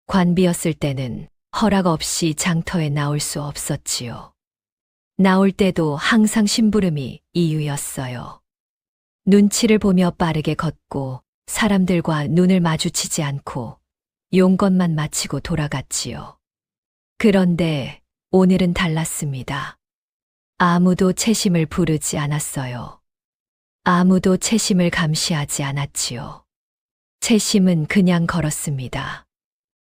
S2: 관비였을 때는 허락 없이 장터에 나올 수 없었지요. 나올 때도 항상 심부름이 이유였어요. 눈치를 보며 빠르게 걷고 사람들과 눈을 마주치지 않고 용건만 마치고 돌아갔지요. 그런데 오늘은 달랐습니다. 아무도 채심을 부르지 않았어요. 아무도 채심을 감시하지 않았지요. 채심은 그냥 걸었습니다.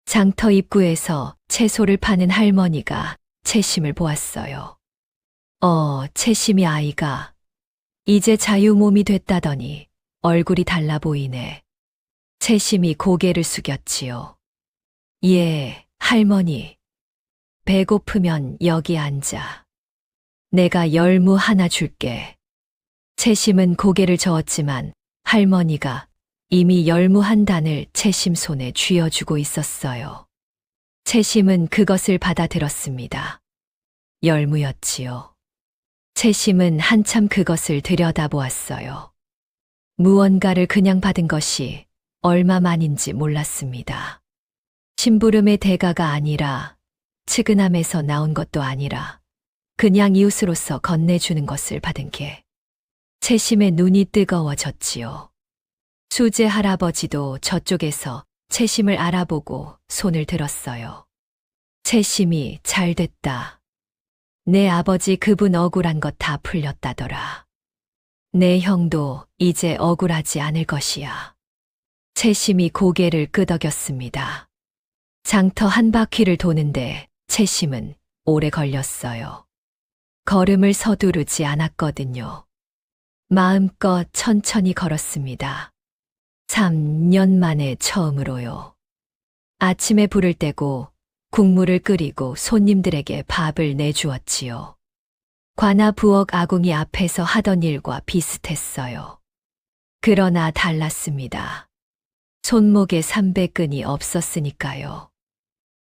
S2: 장터 입구에서 채소를 파는 할머니가 채심을 보았어요. 채심이 아이가 이제 자유몸이 됐다더니 얼굴이 달라 보이네. 채심이 고개를 숙였지요. 예, 할머니. 배고프면 여기 앉아. 내가 열무 하나 줄게. 채심은 고개를 저었지만 할머니가 이미 열무 한 단을 채심 손에 쥐어주고 있었어요. 채심은 그것을 받아들었습니다. 열무였지요. 채심은 한참 그것을 들여다보았어요. 무언가를 그냥 받은 것이 얼마만인지 몰랐습니다. 심부름의 대가가 아니라 측은함에서 나온 것도 아니라 그냥 이웃으로서 건네주는 것을 받은 게 채심의 눈이 뜨거워졌지요. 수제 할아버지도 저쪽에서 채심을 알아보고 손을 들었어요. 채심이 잘 됐다. 내 아버지 그분 억울한 것 다 풀렸다더라. 내 형도 이제 억울하지 않을 것이야. 채심이 고개를 끄덕였습니다. 장터 한 바퀴를 도는데 채심은 오래 걸렸어요. 걸음을 서두르지 않았거든요. 마음껏 천천히 걸었습니다. 3년 만에 처음으로요. 아침에 불을 떼고 국물을 끓이고 손님들에게 밥을 내주었지요. 관아 부엌 아궁이 앞에서 하던 일과 비슷했어요. 그러나 달랐습니다. 손목에 삼배끈이 없었으니까요.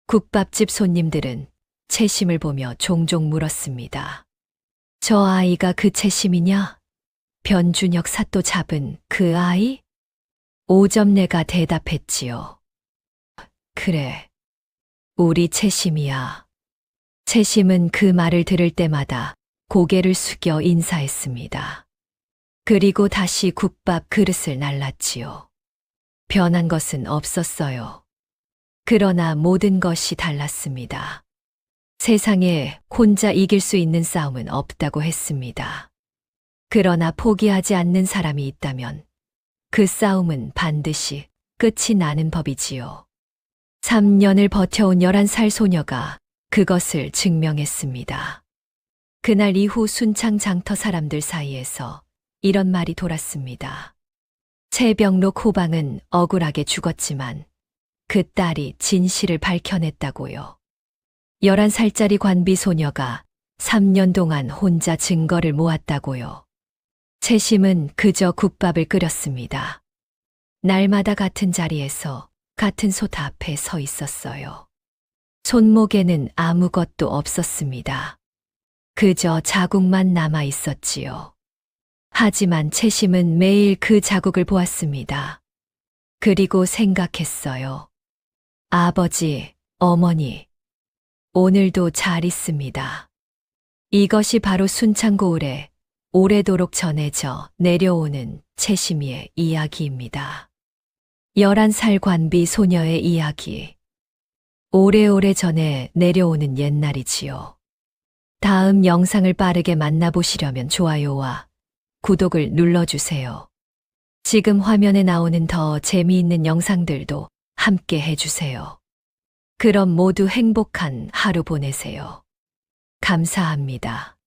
S2: 국밥집 손님들은 채심을 보며 종종 물었습니다. 저 아이가 그 채심이냐? 변준혁 사또 잡은 그 아이? 오점내가 대답했지요. 그래, 우리 채심이야. 채심은 그 말을 들을 때마다 고개를 숙여 인사했습니다. 그리고 다시 국밥 그릇을 날랐지요. 변한 것은 없었어요. 그러나 모든 것이 달랐습니다. 세상에 혼자 이길 수 있는 싸움은 없다고 했습니다. 그러나 포기하지 않는 사람이 있다면 그 싸움은 반드시 끝이 나는 법이지요. 3년을 버텨온 11살 소녀가 그것을 증명했습니다. 그날 이후 순창 장터 사람들 사이에서 이런 말이 돌았습니다. 최병록 호방은 억울하게 죽었지만 그 딸이 진실을 밝혀냈다고요. 11살짜리 관비 소녀가 3년 동안 혼자 증거를 모았다고요. 채심은 그저 국밥을 끓였습니다. 날마다 같은 자리에서 같은 솥 앞에 서 있었어요. 손목에는 아무것도 없었습니다. 그저 자국만 남아 있었지요. 하지만 채심은 매일 그 자국을 보았습니다. 그리고 생각했어요. 아버지, 어머니, 오늘도 잘 있습니다. 이것이 바로 순창고을에 오래도록 전해져 내려오는 채심이의 이야기입니다. 11살 관비 소녀의 이야기. 오래오래 전에 내려오는 옛날이지요. 다음 영상을 빠르게 만나보시려면 좋아요와 구독을 눌러주세요. 지금 화면에 나오는 더 재미있는 영상들도 함께 해주세요. 그럼 모두 행복한 하루 보내세요. 감사합니다.